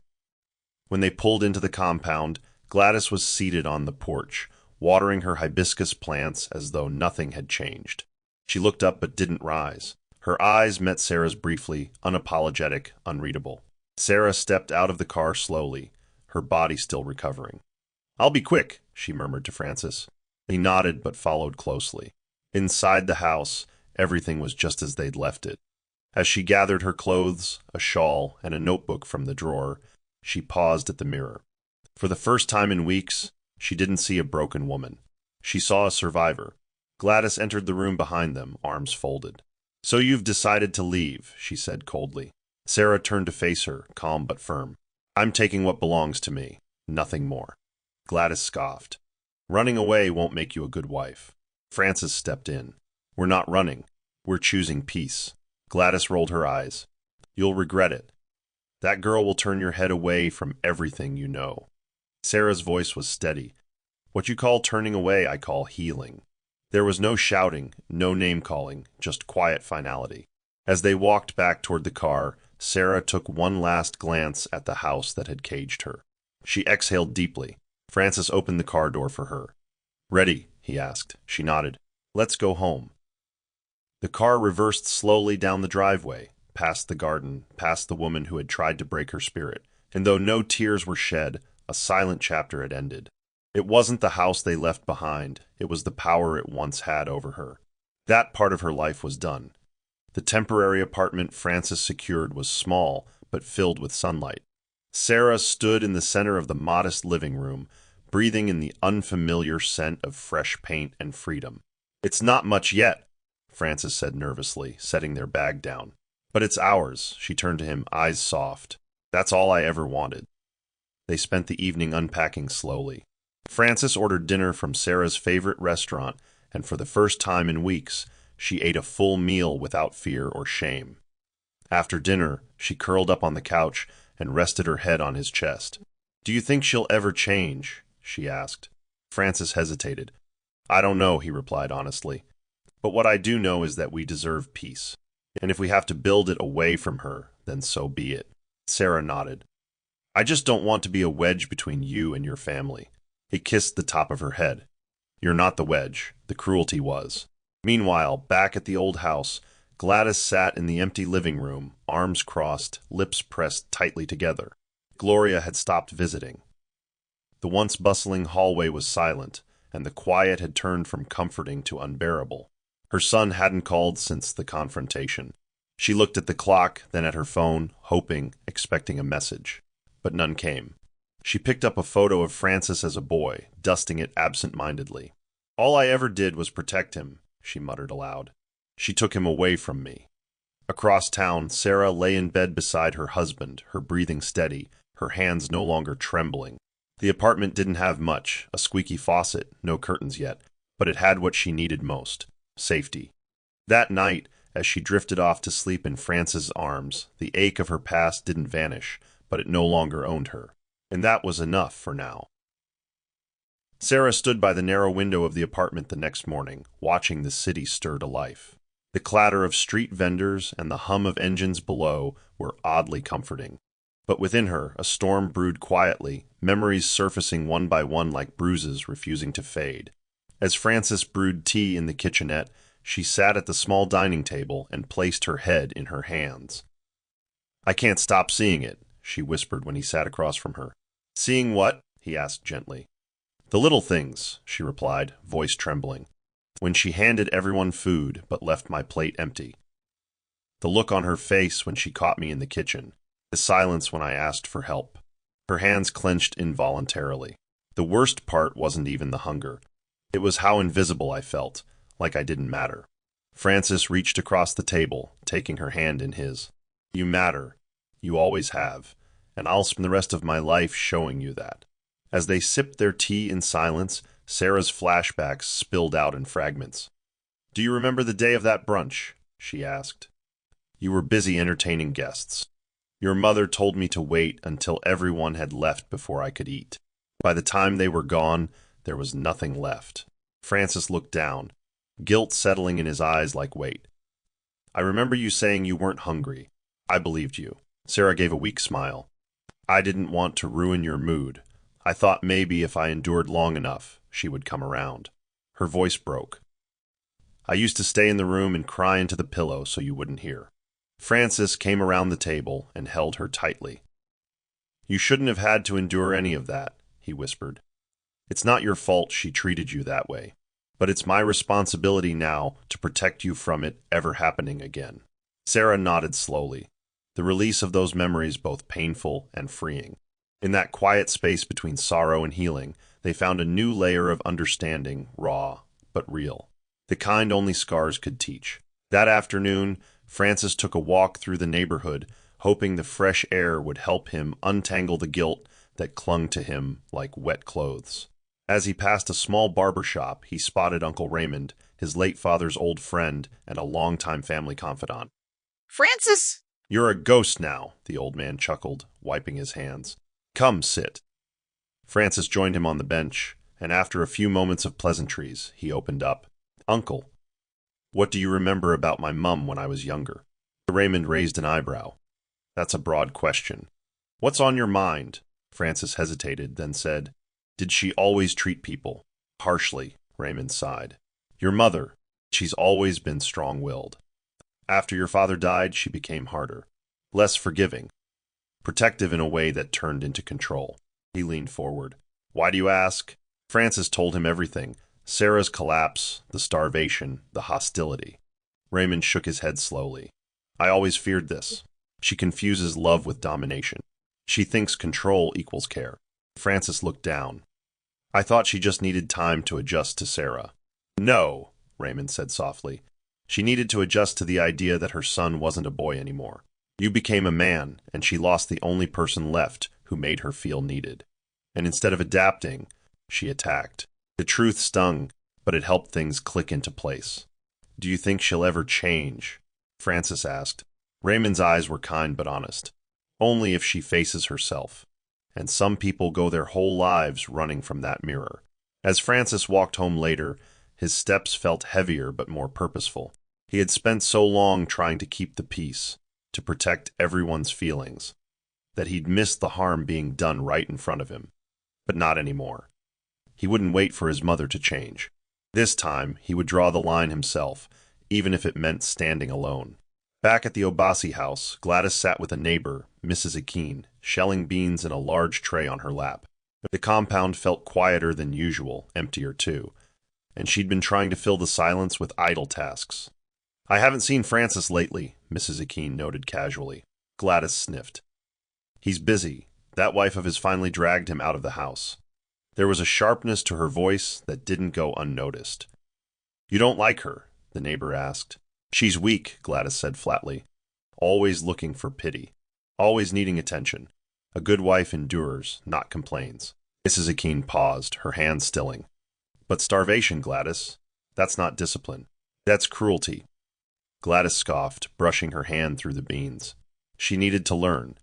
When they pulled into the compound, Gladys was seated on the porch, watering her hibiscus plants as though nothing had changed. She looked up but didn't rise. Her eyes met Sarah's briefly, unapologetic, unreadable. Sarah stepped out of the car slowly, her body still recovering. "I'll be quick," she murmured to Francis. He nodded but followed closely. Inside the house, everything was just as they'd left it. As she gathered her clothes, a shawl, and a notebook from the drawer, she paused at the mirror. For the first time in weeks, she didn't see a broken woman. She saw a survivor. Gladys entered the room behind them, arms folded. "So you've decided to leave," she said coldly. Sarah turned to face her, calm but firm. "I'm taking what belongs to me, nothing more." Gladys scoffed. "Running away won't make you a good wife." Frances stepped in. "We're not running. We're choosing peace." Gladys rolled her eyes. "You'll regret it. That girl will turn your head away from everything you know." Sarah's voice was steady. "What you call turning away, I call healing." There was no shouting, no name-calling, just quiet finality. As they walked back toward the car, Sarah took one last glance at the house that had caged her. She exhaled deeply. Francis opened the car door for her. "Ready?" he asked. She nodded. "Let's go home." The car reversed slowly down the driveway, past the garden, past the woman who had tried to break her spirit. And though no tears were shed, a silent chapter had ended. It wasn't the house they left behind, it was the power it once had over her. That part of her life was done. The temporary apartment Francis secured was small, but filled with sunlight. Sarah stood in the center of the modest living room, breathing in the unfamiliar scent of fresh paint and freedom. "It's not much yet," Francis said nervously, setting their bag down. "But it's ours," she turned to him, eyes soft. "That's all I ever wanted." They spent the evening unpacking slowly. Francis ordered dinner from Sarah's favorite restaurant, and for the first time in weeks, she ate a full meal without fear or shame. After dinner, she curled up on the couch and rested her head on his chest. "Do you think she'll ever change?" she asked. Francis hesitated. "I don't know," he replied honestly. "But what I do know is that we deserve peace. And if we have to build it away from her, then so be it." Sarah nodded. "I just don't want to be a wedge between you and your family." He kissed the top of her head. "You're not the wedge. The cruelty was." Meanwhile, back at the old house, Gladys sat in the empty living room, arms crossed, lips pressed tightly together. Gloria had stopped visiting. The once bustling hallway was silent, and the quiet had turned from comforting to unbearable. Her son hadn't called since the confrontation. She looked at the clock, then at her phone, hoping, expecting a message. But none came. She picked up a photo of Francis as a boy, dusting it absent-mindedly. "All I ever did was protect him," she muttered aloud. "She took him away from me." Across town, Sarah lay in bed beside her husband, her breathing steady, her hands no longer trembling. The apartment didn't have much, a squeaky faucet, no curtains yet, but it had what she needed most, safety. That night, as she drifted off to sleep in Francis' arms, the ache of her past didn't vanish, but it no longer owned her. And that was enough for now. Sarah stood by the narrow window of the apartment the next morning, watching the city stir to life. The clatter of street vendors and the hum of engines below were oddly comforting. But within her, a storm brewed quietly, memories surfacing one by one like bruises refusing to fade. As Frances brewed tea in the kitchenette, she sat at the small dining table and placed her head in her hands. "I can't stop seeing it," she whispered when he sat across from her. "Seeing what?" he asked gently. "The little things," she replied, voice trembling. when she handed everyone food but left my plate empty. The look on her face when she caught me in the kitchen. The silence when I asked for help. Her hands clenched involuntarily. The worst part wasn't even the hunger. It was how invisible I felt, like I didn't matter. Frances reached across the table, taking her hand in his. You matter. You always have. And I'll spend the rest of my life showing you that. As they sipped their tea in silence, Sarah's flashbacks spilled out in fragments. Do you remember the day of that brunch? She asked. You were busy entertaining guests. Your mother told me to wait until everyone had left before I could eat. By the time they were gone, there was nothing left. Frances looked down, guilt settling in his eyes like weight. I remember you saying you weren't hungry. I believed you. Sarah gave a weak smile. I didn't want to ruin your mood. I thought maybe if I endured long enough, she would come around. Her voice broke. I used to stay in the room and cry into the pillow so you wouldn't hear. Frances came around the table and held her tightly. You shouldn't have had to endure any of that, he whispered. It's not your fault she treated you that way, but it's my responsibility now to protect you from it ever happening again. Sarah nodded slowly, the release of those memories both painful and freeing. In that quiet space between sorrow and healing, they found a new layer of understanding, raw but real, the kind only scars could teach. That afternoon, Frances took a walk through the neighborhood, hoping the fresh air would help him untangle the guilt that clung to him like wet clothes. As he passed a small barber shop, he spotted Uncle Raymond, his late father's old friend and a longtime family confidant. Frances! You're a ghost now, the old man chuckled, wiping his hands. Come, sit. Frances joined him on the bench, and after a few moments of pleasantries, he opened up. Uncle, what do you remember about my mum when I was younger? Raymond raised an eyebrow. That's a broad question. What's on your mind? Frances hesitated, then said, Did she always treat people harshly? Raymond sighed. Your mother, she's always been strong-willed. After your father died, she became harder, less forgiving, protective in a way that turned into control. He leaned forward. Why do you ask? Frances told him everything. Sarah's collapse, the starvation, the hostility. Raymond shook his head slowly. I always feared this. She confuses love with domination. She thinks control equals care. Frances looked down. I thought she just needed time to adjust to Sarah. No, Raymond said softly. She needed to adjust to the idea that her son wasn't a boy anymore. You became a man, and she lost the only person left who made her feel needed. And instead of adapting, she attacked. The truth stung, but it helped things click into place. Do you think she'll ever change? Frances asked. Raymond's eyes were kind but honest. Only if she faces herself. And some people go their whole lives running from that mirror. As Frances walked home later, his steps felt heavier but more purposeful. He had spent so long trying to keep the peace, to protect everyone's feelings, that he'd missed the harm being done right in front of him. But not anymore. He wouldn't wait for his mother to change. This time, he would draw the line himself, even if it meant standing alone. Back at the Obasi house, Gladys sat with a neighbor, Mrs. Akeen, shelling beans in a large tray on her lap. The compound felt quieter than usual, emptier too, and she'd been trying to fill the silence with idle tasks. I haven't seen Francis lately, Mrs. Akeen noted casually. Gladys sniffed. He's busy. That wife of his finally dragged him out of the house. There was a sharpness to her voice that didn't go unnoticed. You don't like her? The neighbor asked. She's weak, Gladys said flatly. Always looking for pity. Always needing attention. A good wife endures, not complains. Mrs. Akeen paused, her hand stilling. But starvation, Gladys. That's not discipline. That's cruelty. Gladys scoffed, brushing her hand through the beans. She needed to learn.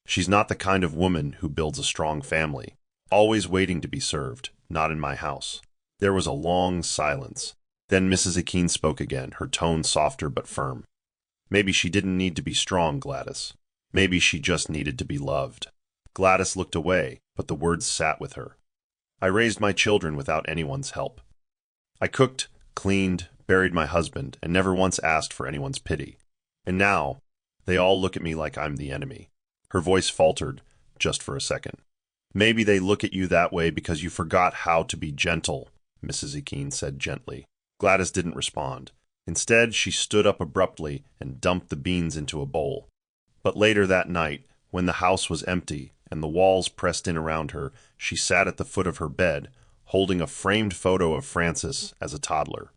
She's not the kind of woman who builds a strong family. Always waiting to be served, not in my house. There was a long silence. Then Mrs. Akeen spoke again, her tone softer but firm. Maybe she didn't need to be strong, Gladys. Maybe she just needed to be loved. Gladys looked away, but the words sat with her. I raised my children without anyone's help. I cooked, cleaned, buried my husband, and never once asked for anyone's pity. And now, they all look at me like I'm the enemy. Her voice faltered, just for a second. Maybe they look at you that way because you forgot how to be gentle, Mrs. Akeen said gently. Gladys didn't respond. Instead, she stood up abruptly and dumped the beans into a bowl. But later that night, when the house was empty and the walls pressed in around her, she sat at the foot of her bed, holding a framed photo of Francis as a toddler.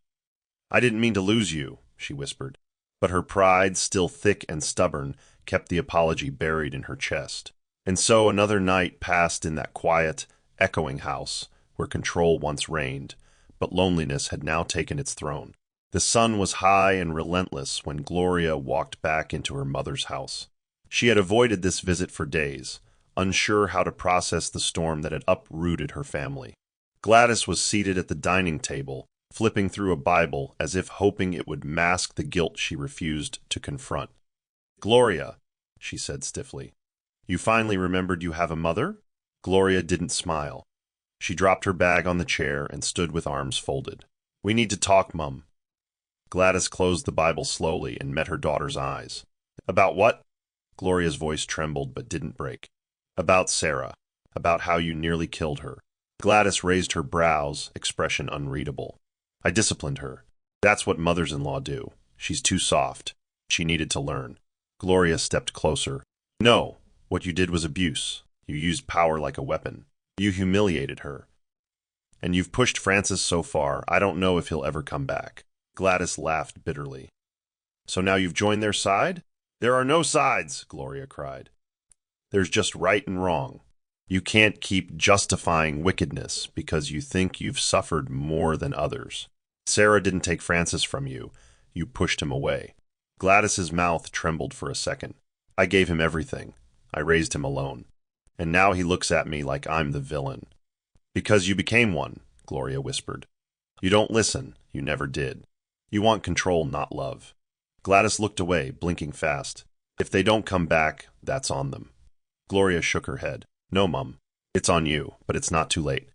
"I didn't mean to lose you," she whispered. But her pride, still thick and stubborn, kept the apology buried in her chest. And so another night passed in that quiet, echoing house where control once reigned, but loneliness had now taken its throne. The sun was high and relentless when Gloria walked back into her mother's house. She had avoided this visit for days, unsure how to process the storm that had uprooted her family. Gladys was seated at the dining table, flipping through a Bible as if hoping it would mask the guilt she refused to confront. "Gloria," she said stiffly, "you finally remembered you have a mother?" Gloria didn't smile. She dropped her bag on the chair and stood with arms folded. "We need to talk, Mum." Gladys closed the Bible slowly and met her daughter's eyes. "About what?" Gloria's voice trembled but didn't break. "About Sarah. About how you nearly killed her." Gladys raised her brows, expression unreadable. "I disciplined her. That's what mothers-in-law do. She's too soft. She needed to learn." Gloria stepped closer. "No, what you did was abuse. You used power like a weapon. You humiliated her. And you've pushed Francis so far, I don't know if he'll ever come back." Gladys laughed bitterly. "So now you've joined their side?" "There are no sides," Gloria cried. "There's just right and wrong. You can't keep justifying wickedness because you think you've suffered more than others. Sarah didn't take Francis from you. You pushed him away." Gladys's mouth trembled for a second. "I gave him everything. I raised him alone. And now he looks at me like I'm the villain." "Because you became one," Gloria whispered. "You don't listen. You never did. You want control, not love." Gladys looked away, blinking fast. "If they don't come back, that's on them." Gloria shook her head. "No, Mum. It's on you, but it's not too late.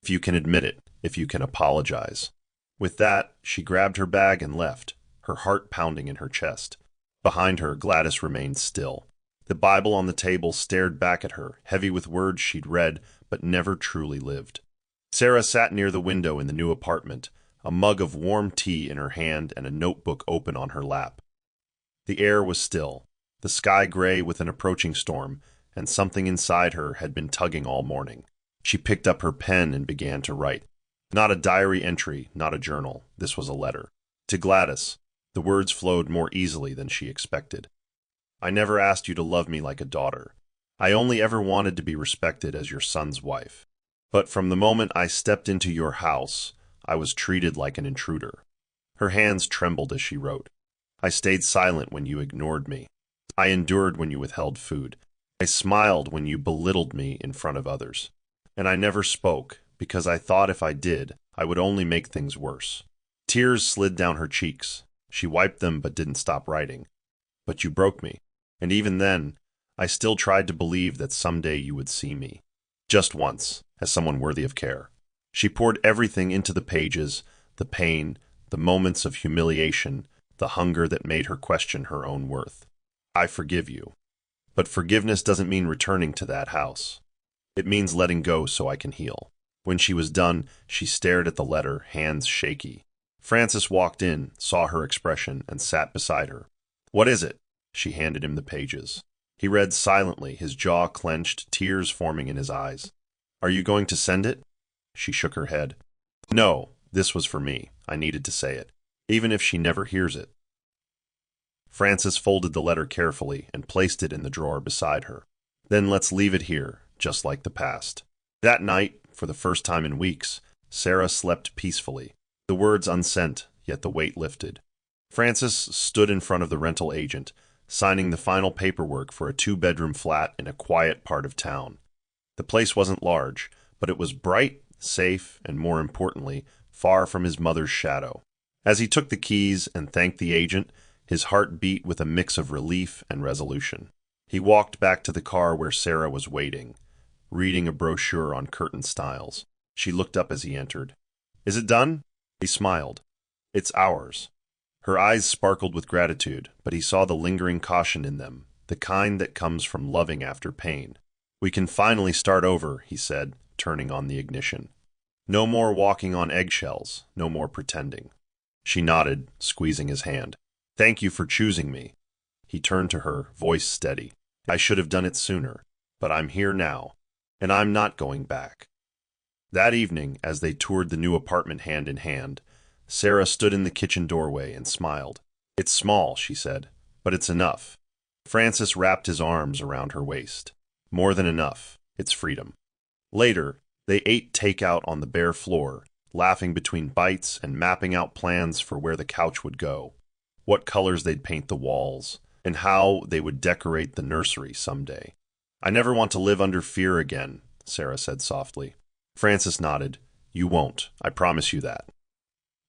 If you can admit it, if you can apologize." With that, she grabbed her bag and left, her heart pounding in her chest. Behind her, Gladys remained still. The Bible on the table stared back at her, heavy with words she'd read but never truly lived. Sarah sat near the window in the new apartment, a mug of warm tea in her hand and a notebook open on her lap. The air was still, the sky gray with an approaching storm, and something inside her had been tugging all morning. She picked up her pen and began to write. Not a diary entry, not a journal. This was a letter. To Gladys. The words flowed more easily than she expected. "I never asked you to love me like a daughter. I only ever wanted to be respected as your son's wife. But from the moment I stepped into your house, I was treated like an intruder." Her hands trembled as she wrote. "I stayed silent when you ignored me. I endured when you withheld food. I smiled when you belittled me in front of others. And I never spoke, because I thought if I did, I would only make things worse." Tears slid down her cheeks. She wiped them but didn't stop writing. "But you broke me. And even then, I still tried to believe that someday you would see me. Just once, as someone worthy of care." She poured everything into the pages, the pain, the moments of humiliation, the hunger that made her question her own worth. "I forgive you. But forgiveness doesn't mean returning to that house. It means letting go so I can heal." When she was done, she stared at the letter, hands shaky. Francis walked in, saw her expression, and sat beside her. "What is it?" She handed him the pages. He read silently, his jaw clenched, tears forming in his eyes. "Are you going to send it?" She shook her head. "No, this was for me. I needed to say it, even if she never hears it." Francis folded the letter carefully and placed it in the drawer beside her. "Then let's leave it here, just like the past." That night, for the first time in weeks, Sarah slept peacefully. The words unsent, yet the weight lifted. Francis stood in front of the rental agent, signing the final paperwork for a 2-bedroom flat in a quiet part of town. The place wasn't large, but it was bright, safe, and more importantly, far from his mother's shadow. As he took the keys and thanked the agent, his heart beat with a mix of relief and resolution. He walked back to the car where Sarah was waiting, reading a brochure on curtain styles. She looked up as he entered. "Is it done?" He smiled. "It's ours." Her eyes sparkled with gratitude, but he saw the lingering caution in them, the kind that comes from loving after pain. "We can finally start over," he said, turning on the ignition. "No more walking on eggshells, no more pretending." She nodded, squeezing his hand. Thank you for choosing me. He turned to her, voice steady. I should have done it sooner, but I'm here now, and I'm not going back. That evening, as they toured the new apartment hand in hand, Sarah stood in the kitchen doorway and smiled. It's small, she said, but it's enough. Francis wrapped his arms around her waist. More than enough. It's freedom. Later, they ate takeout on the bare floor, laughing between bites and mapping out plans for where the couch would go, what colors they'd paint the walls, and how they would decorate the nursery someday. I never want to live under fear again, Sarah said softly. Francis nodded. You won't. I promise you that.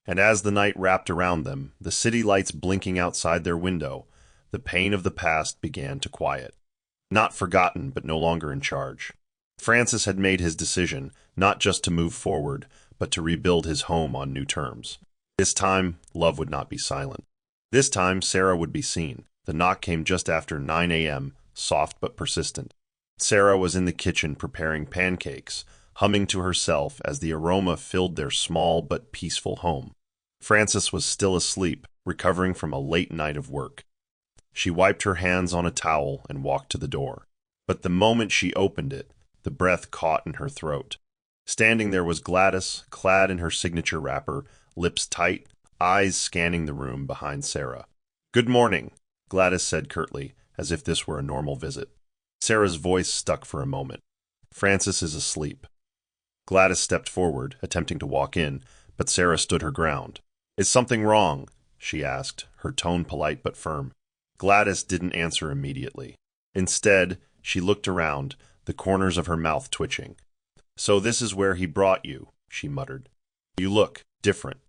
And as the night wrapped around them, the city lights blinking outside their window, the pain of the past began to quiet. Not forgotten, but no longer in charge. Francis had made his decision, not just to move forward, but to rebuild his home on new terms. This time, love would not be silent. This time, Sarah would be seen. The knock came just after 9 a.m., soft but persistent. Sarah was in the kitchen preparing pancakes, humming to herself as the aroma filled their small but peaceful home. Francis was still asleep, recovering from a late night of work. She wiped her hands on a towel and walked to the door. But the moment she opened it, the breath caught in her throat. Standing there was Gladys, clad in her signature wrapper, lips tight, eyes scanning the room behind Sarah. Good morning, Gladys said curtly, as if this were a normal visit. Sarah's voice stuck for a moment. Francis is asleep. Gladys stepped forward, attempting to walk in, but Sarah stood her ground. Is something wrong? She asked, her tone polite but firm. Gladys didn't answer immediately. Instead, she looked around, the corners of her mouth twitching. So this is where he brought you, she muttered. You look different.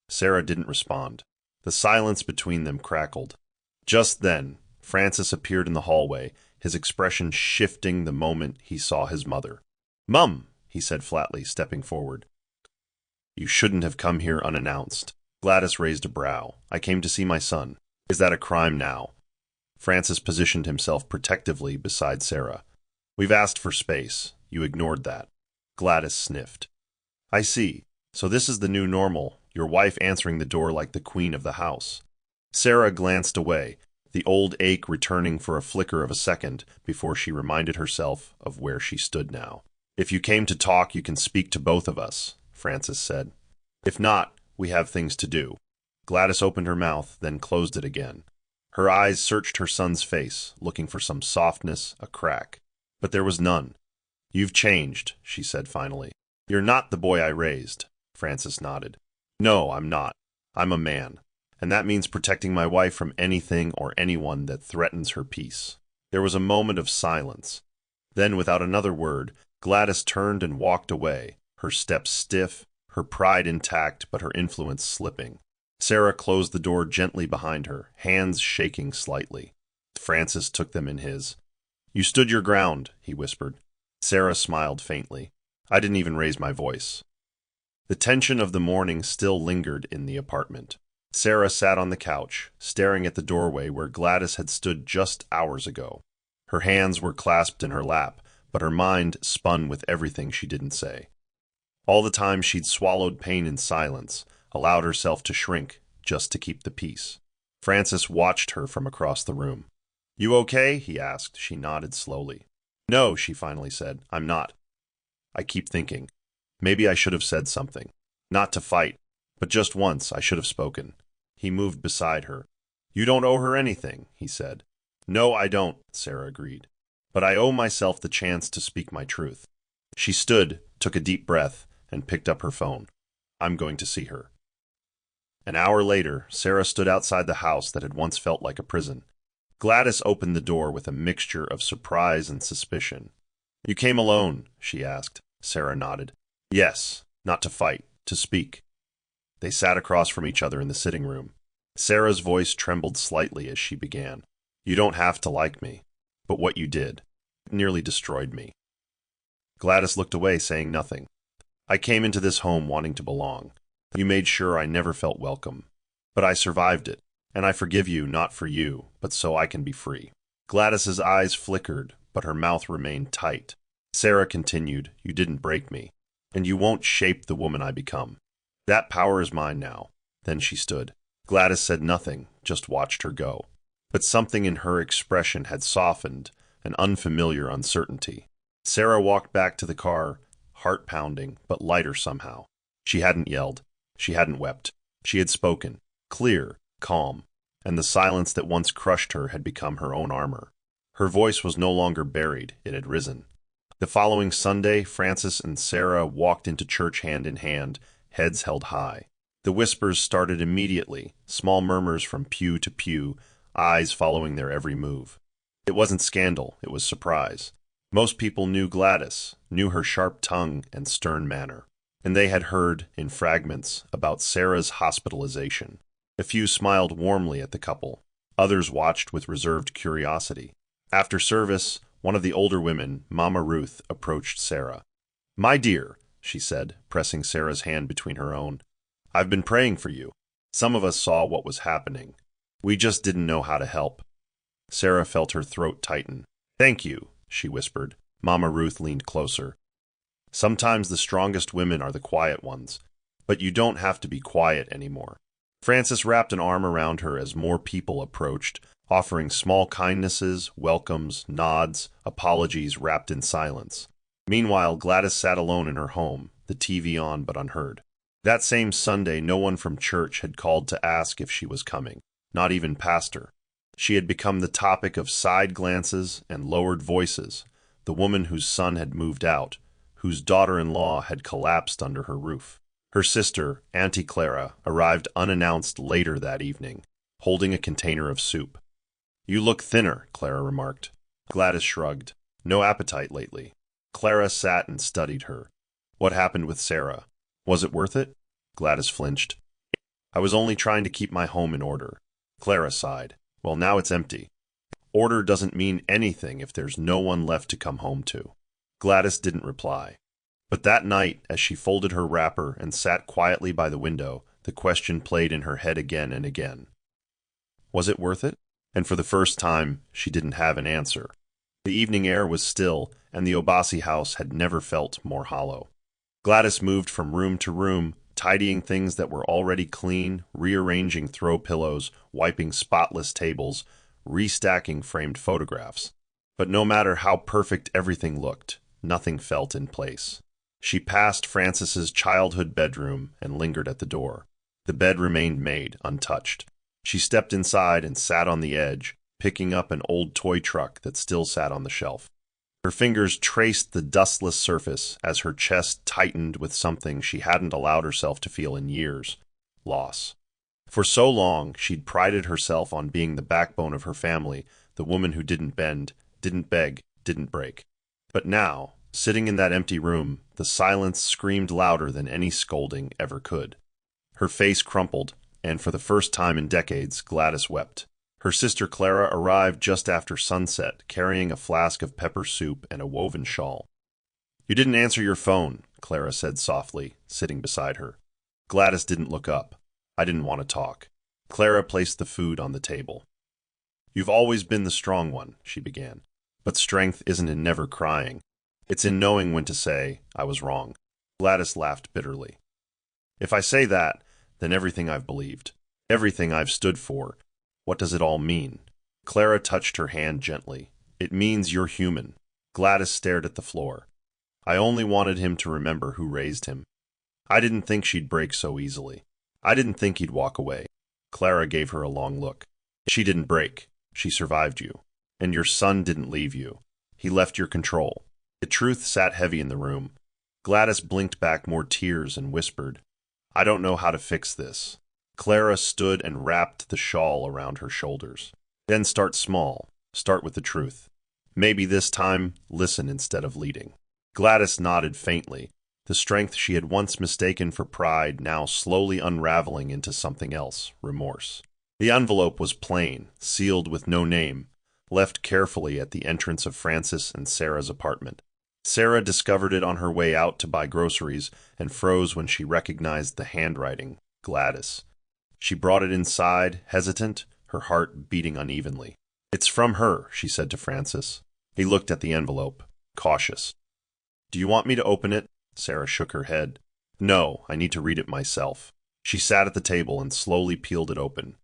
Sarah didn't respond. The silence between them crackled. Just then, Francis appeared in the hallway, his expression shifting the moment he saw his mother. Mum, he said flatly, stepping forward. You shouldn't have come here unannounced. Gladys raised a brow. I came to see my son. Is that a crime now? Francis positioned himself protectively beside Sarah. We've asked for space. You ignored that. Gladys sniffed. I see. So this is the new normal, your wife answering the door like the queen of the house. Sarah glanced away, the old ache returning for a flicker of a second before she reminded herself of where she stood now. If you came to talk, you can speak to both of us, Francis said. If not, we have things to do. Gladys opened her mouth, then closed it again. Her eyes searched her son's face, looking for some softness, a crack. But there was none. You've changed, she said finally. You're not the boy I raised, Francis nodded. No, I'm not. I'm a man. And that means protecting my wife from anything or anyone that threatens her peace. There was a moment of silence. Then, without another word, Gladys turned and walked away, her steps stiff, her pride intact but her influence slipping. Sarah closed the door gently behind her, hands shaking slightly. Francis took them in his. You stood your ground, he whispered. Sarah smiled faintly. I didn't even raise my voice. The tension of the morning still lingered in the apartment. Sarah sat on the couch, staring at the doorway where Gladys had stood just hours ago. Her hands were clasped in her lap, but her mind spun with everything she didn't say. All the time she'd swallowed pain in silence, allowed herself to shrink just to keep the peace. Francis watched her from across the room. You okay? He asked. She nodded slowly. No, she finally said. I'm not. I keep thinking. Maybe I should have said something. Not to fight, but just once I should have spoken. He moved beside her. You don't owe her anything, he said. No, I don't, Sarah agreed. But I owe myself the chance to speak my truth. She stood, took a deep breath, and picked up her phone. I'm going to see her. An hour later, Sarah stood outside the house that had once felt like a prison. Gladys opened the door with a mixture of surprise and suspicion. You came alone, she asked. Sarah nodded. Yes, not to fight, to speak. They sat across from each other in the sitting room. Sarah's voice trembled slightly as she began. You don't have to like me, but what you did nearly destroyed me. Gladys looked away, saying nothing. I came into this home wanting to belong. You made sure I never felt welcome. But I survived it, and I forgive you not for you, but so I can be free. Gladys's eyes flickered, but her mouth remained tight. Sarah continued, You didn't break me, and you won't shape the woman I become. That power is mine now. Then she stood. Gladys said nothing, just watched her go. But something in her expression had softened, an unfamiliar uncertainty. Sarah walked back to the car, heart pounding, but lighter somehow. She hadn't yelled. She hadn't wept. She had spoken, clear, calm, and the silence that once crushed her had become her own armor. Her voice was no longer buried, it had risen. The following Sunday, Frances and Sarah walked into church hand in hand, heads held high. The whispers started immediately, small murmurs from pew to pew, eyes following their every move. It wasn't scandal, it was surprise. Most people knew Gladys, knew her sharp tongue and stern manner, and they had heard, in fragments, about Sarah's hospitalization. A few smiled warmly at the couple. Others watched with reserved curiosity. After service, one of the older women, Mama Ruth, approached Sarah. "My dear," she said, pressing Sarah's hand between her own, "I've been praying for you. Some of us saw what was happening. We just didn't know how to help." Sarah felt her throat tighten. "Thank you," she whispered. Mama Ruth leaned closer. "Sometimes the strongest women are the quiet ones, but you don't have to be quiet anymore." Frances wrapped an arm around her as more people approached, offering small kindnesses, welcomes, nods, apologies wrapped in silence. Meanwhile, Gladys sat alone in her home, the TV on but unheard. That same Sunday, no one from church had called to ask if she was coming, not even pastor. She had become the topic of side glances and lowered voices, the woman whose son had moved out, whose daughter-in-law had collapsed under her roof. Her sister, Auntie Clara, arrived unannounced later that evening, holding a container of soup. "You look thinner," Clara remarked. Gladys shrugged. "No appetite lately." Clara sat and studied her. "What happened with Sarah? Was it worth it?" Gladys flinched. "I was only trying to keep my home in order." Clara sighed. "Well, now it's empty." "Order doesn't mean anything if there's no one left to come home to." Gladys didn't reply. But that night, as she folded her wrapper and sat quietly by the window, the question played in her head again and again. Was it worth it? And for the first time, she didn't have an answer. The evening air was still, and the Obasi house had never felt more hollow. Gladys moved from room to room, tidying things that were already clean, rearranging throw pillows, wiping spotless tables, restacking framed photographs. But no matter how perfect everything looked, nothing felt in place. She passed Frances's childhood bedroom and lingered at the door. The bed remained made, untouched. She stepped inside and sat on the edge, picking up an old toy truck that still sat on the shelf. Her fingers traced the dustless surface as her chest tightened with something she hadn't allowed herself to feel in years: loss. For so long, she'd prided herself on being the backbone of her family, the woman who didn't bend, didn't beg, didn't break. But now, sitting in that empty room, the silence screamed louder than any scolding ever could. Her face crumpled, and for the first time in decades, Gladys wept. Her sister Clara arrived just after sunset, carrying a flask of pepper soup and a woven shawl. "You didn't answer your phone," Clara said softly, sitting beside her. Gladys didn't look up. "I didn't want to talk." Clara placed the food on the table. "You've always been the strong one," she began. "But strength isn't in never crying. It's in knowing when to say, 'I was wrong.'" Gladys laughed bitterly. "If I say that, then everything I've believed, everything I've stood for, what does it all mean?" Clara touched her hand gently. "It means you're human." Gladys stared at the floor. "I only wanted him to remember who raised him. I didn't think she'd break so easily. I didn't think he'd walk away." Clara gave her a long look. "She didn't break. She survived you. And your son didn't leave you. He left your control." The truth sat heavy in the room. Gladys blinked back more tears and whispered, "I don't know how to fix this." Clara stood and wrapped the shawl around her shoulders. "Then start small. Start with the truth. Maybe this time, listen instead of leading." Gladys nodded faintly, the strength she had once mistaken for pride now slowly unraveling into something else: remorse. The envelope was plain, sealed with no name, left carefully at the entrance of Frances and Sarah's apartment. Sarah discovered it on her way out to buy groceries and froze when she recognized the handwriting: Gladys. She brought it inside, hesitant, her heart beating unevenly. "It's from her," she said to Frances. He looked at the envelope, cautious. "Do you want me to open it?" Sarah shook her head. "No, I need to read it myself." She sat at the table and slowly peeled it open.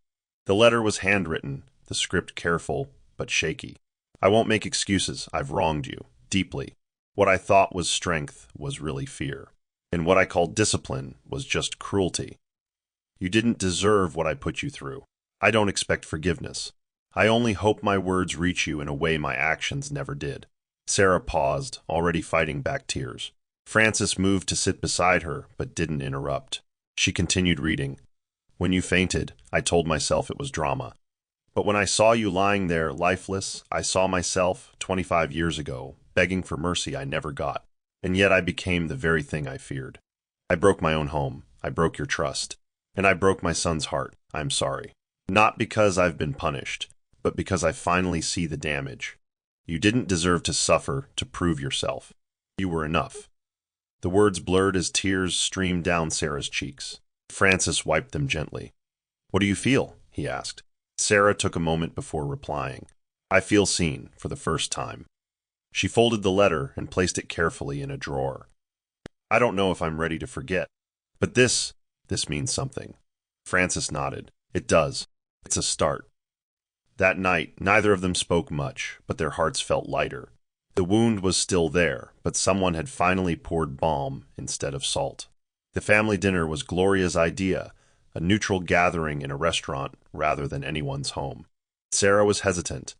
The letter was handwritten, the script careful but shaky. I won't make excuses. I've wronged you, deeply. What I thought was strength was really fear. And what I called discipline was just cruelty. You didn't deserve what I put you through. I don't expect forgiveness. I only hope my words reach you in a way my actions never did. Sarah paused, already fighting back tears. Frances moved to sit beside her, but didn't interrupt. She continued reading. When you fainted, I told myself it was drama. But when I saw you lying there, lifeless, I saw myself, 25 years ago, begging for mercy I never got. And yet I became the very thing I feared. I broke my own home. I broke your trust. And I broke my son's heart. I'm sorry. Not because I've been punished, but because I finally see the damage. You didn't deserve to suffer to prove yourself. You were enough. The words blurred as tears streamed down Sarah's cheeks. Frances wiped them gently. What do you feel? He asked. Sarah took a moment before replying. I feel seen, for the first time. She folded the letter and placed it carefully in a drawer. I don't know if I'm ready to forget, but this means something. Frances nodded. It does. It's a start. That night, neither of them spoke much, but their hearts felt lighter. The wound was still there, but someone had finally poured balm instead of salt. The family dinner was Gloria's idea, a neutral gathering in a restaurant rather than anyone's home. Sarah was hesitant,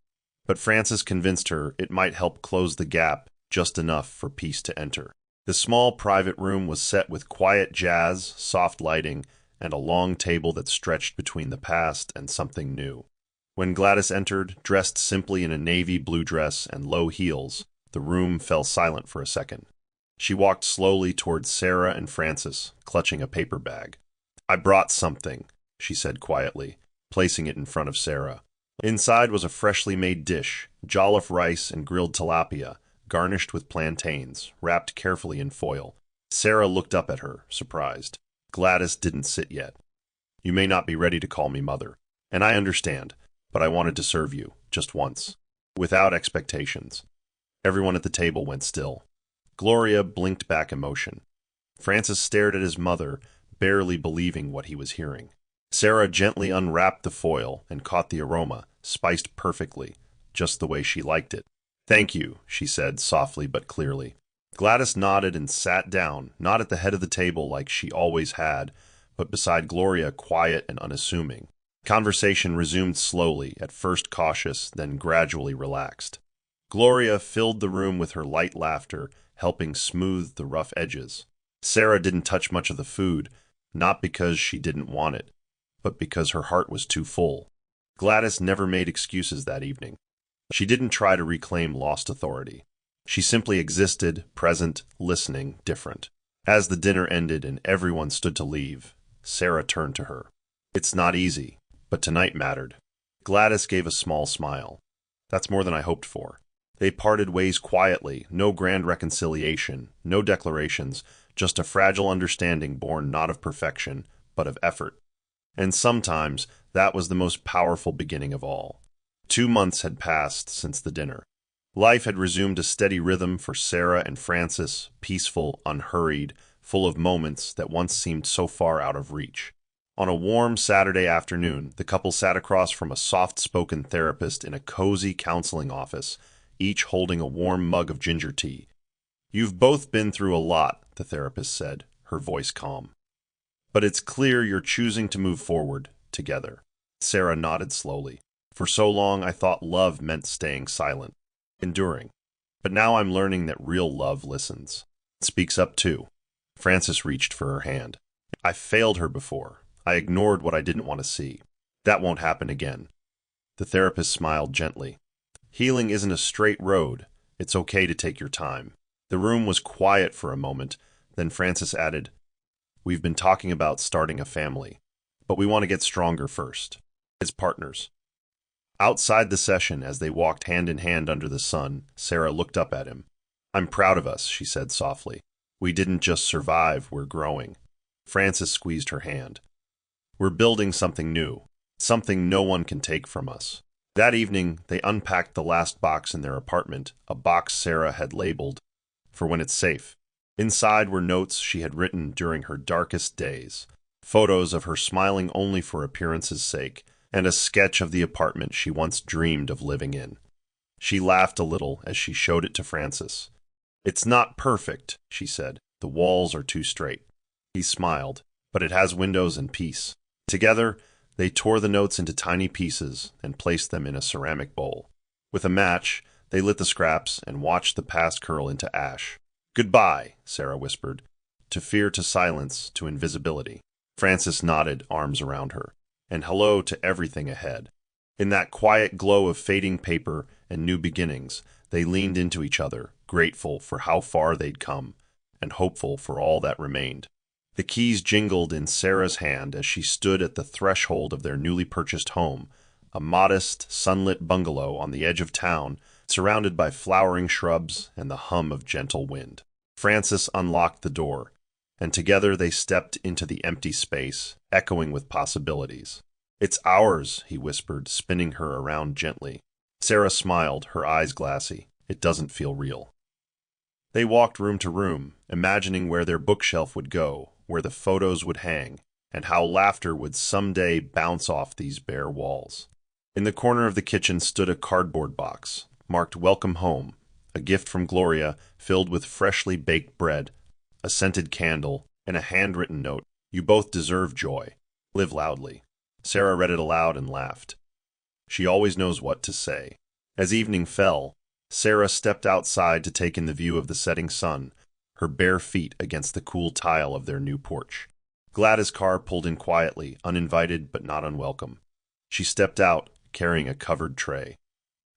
but Frances convinced her it might help close the gap just enough for peace to enter. The small private room was set with quiet jazz, soft lighting, and a long table that stretched between the past and something new. When Gladys entered, dressed simply in a navy blue dress and low heels, the room fell silent for a second. She walked slowly towards Sarah and Frances, clutching a paper bag. I brought something, she said quietly, placing it in front of Sarah. Inside was a freshly made dish, jollof rice and grilled tilapia, garnished with plantains, wrapped carefully in foil. Sarah looked up at her, surprised. Gladys didn't sit yet. You may not be ready to call me mother, and I understand, but I wanted to serve you, just once, without expectations. Everyone at the table went still. Gloria blinked back emotion. Frances stared at his mother, barely believing what he was hearing. Sarah gently unwrapped the foil and caught the aroma, spiced perfectly, just the way she liked it. Thank you, she said softly but clearly. Gladys nodded and sat down, not at the head of the table like she always had, but beside Gloria, quiet and unassuming. Conversation resumed slowly, at first cautious, then gradually relaxed. Gloria filled the room with her light laughter, helping smooth the rough edges. Sarah didn't touch much of the food, not because she didn't want it, but because her heart was too full. Gladys never made excuses that evening. She didn't try to reclaim lost authority. She simply existed, present, listening, different. As the dinner ended and everyone stood to leave, Sarah turned to her. It's not easy, but tonight mattered. Gladys gave a small smile. That's more than I hoped for. They parted ways quietly, no grand reconciliation, no declarations, just a fragile understanding born not of perfection, but of effort. And sometimes that was the most powerful beginning of all. 2 months had passed since the dinner. Life had resumed a steady rhythm for Sarah and Frances, peaceful, unhurried, full of moments that once seemed so far out of reach. On a warm Saturday afternoon, the couple sat across from a soft-spoken therapist in a cozy counseling office, each holding a warm mug of ginger tea. You've both been through a lot, the therapist said, her voice calm. But it's clear you're choosing to move forward, together. Sarah nodded slowly. For so long I thought love meant staying silent, enduring. But now I'm learning that real love listens. It speaks up too. Frances reached for her hand. I failed her before. I ignored what I didn't want to see. That won't happen again. The therapist smiled gently. Healing isn't a straight road. It's okay to take your time. The room was quiet for a moment. Then Frances added, We've been talking about starting a family, but we want to get stronger first, as partners. Outside the session, as they walked hand in hand under the sun, Sarah looked up at him. I'm proud of us, she said softly. We didn't just survive, we're growing. Frances squeezed her hand. We're building something new, something no one can take from us. That evening, they unpacked the last box in their apartment, a box Sarah had labeled, for when it's safe. Inside were notes she had written during her darkest days, photos of her smiling only for appearance's sake, and a sketch of the apartment she once dreamed of living in. She laughed a little as she showed it to Francis. "It's not perfect," she said. "The walls are too straight." He smiled, "But it has windows and peace." Together, they tore the notes into tiny pieces and placed them in a ceramic bowl. With a match, they lit the scraps and watched the past curl into ash. "Goodbye," Sarah whispered. "To fear, to silence, to invisibility." Francis nodded, arms around her. "And hello to everything ahead." In that quiet glow of fading paper and new beginnings, they leaned into each other, grateful for how far they'd come, and hopeful for all that remained. The keys jingled in Sarah's hand as she stood at the threshold of their newly purchased home, a modest, sunlit bungalow on the edge of town, surrounded by flowering shrubs and the hum of gentle wind. Francis unlocked the door, and together they stepped into the empty space, echoing with possibilities. "It's ours," he whispered, spinning her around gently. Sarah smiled, her eyes glassy. "It doesn't feel real." They walked room to room, imagining where their bookshelf would go, where the photos would hang, and how laughter would someday bounce off these bare walls. In the corner of the kitchen stood a cardboard box, marked "Welcome Home," a gift from Gloria filled with freshly baked bread, a scented candle, and a handwritten note. "You both deserve joy. Live loudly." Sarah read it aloud and laughed. She always knows what to say. As evening fell, Sarah stepped outside to take in the view of the setting sun, her bare feet against the cool tile of their new porch. Gladys' car pulled in quietly, uninvited but not unwelcome. She stepped out, carrying a covered tray.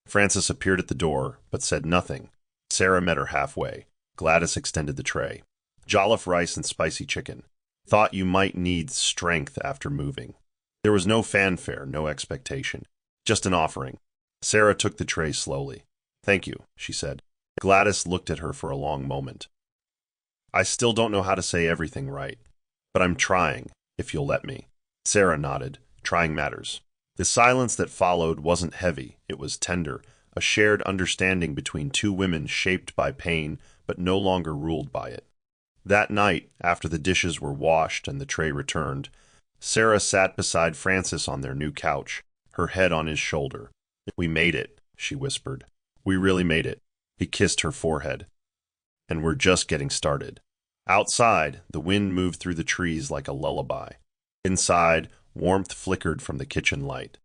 Francis appeared at the door, but said nothing. Sarah met her halfway. Gladys extended the tray. "Jollof rice and spicy chicken. Thought you might need strength after moving." There was no fanfare, no expectation. Just an offering. Sarah took the tray slowly. "Thank you," she said. Gladys looked at her for a long moment. "I still don't know how to say everything right, but I'm trying, if you'll let me." Sarah nodded. Trying matters. The silence that followed wasn't heavy, it was tender, a shared understanding between two women shaped by pain, but no longer ruled by it. That night, after the dishes were washed and the tray returned, Sarah sat beside Francis on their new couch, her head on his shoulder. "We made it," she whispered. "We really made it." He kissed her forehead. "And we're just getting started." Outside, the wind moved through the trees like a lullaby. Inside, warmth flickered from the kitchen light.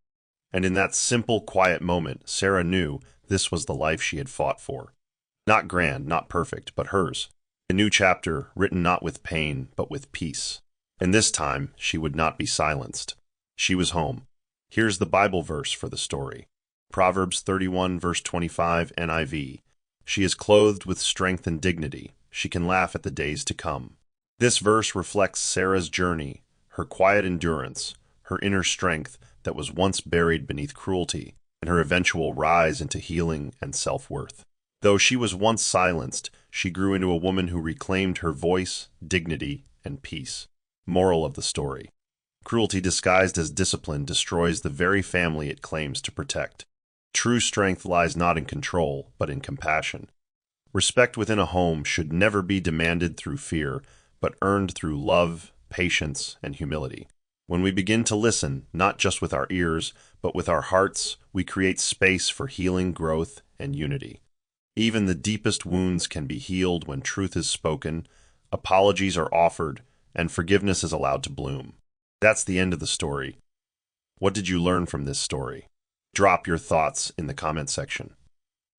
And in that simple, quiet moment, Sarah knew this was the life she had fought for. Not grand, not perfect, but hers. A new chapter, written not with pain, but with peace. And this time, she would not be silenced. She was home. Here's the Bible verse for the story. Proverbs 31, verse 25, NIV. "She is clothed with strength and dignity. She can laugh at the days to come." This verse reflects Sarah's journey, her quiet endurance, her inner strength that was once buried beneath cruelty, and her eventual rise into healing and self-worth. Though she was once silenced, she grew into a woman who reclaimed her voice, dignity, and peace. Moral of the story. Cruelty disguised as discipline destroys the very family it claims to protect. True strength lies not in control, but in compassion. Respect within a home should never be demanded through fear, but earned through love, patience, and humility. When we begin to listen, not just with our ears, but with our hearts, we create space for healing, growth, and unity. Even the deepest wounds can be healed when truth is spoken, apologies are offered, and forgiveness is allowed to bloom. That's the end of the story. What did you learn from this story? Drop your thoughts in the comment section.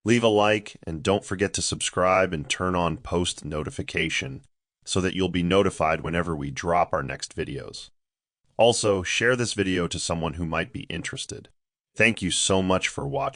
Leave a like and don't forget to subscribe and turn on post notification so that you'll be notified whenever we drop our next videos. Also, share this video to someone who might be interested. Thank you so much for watching.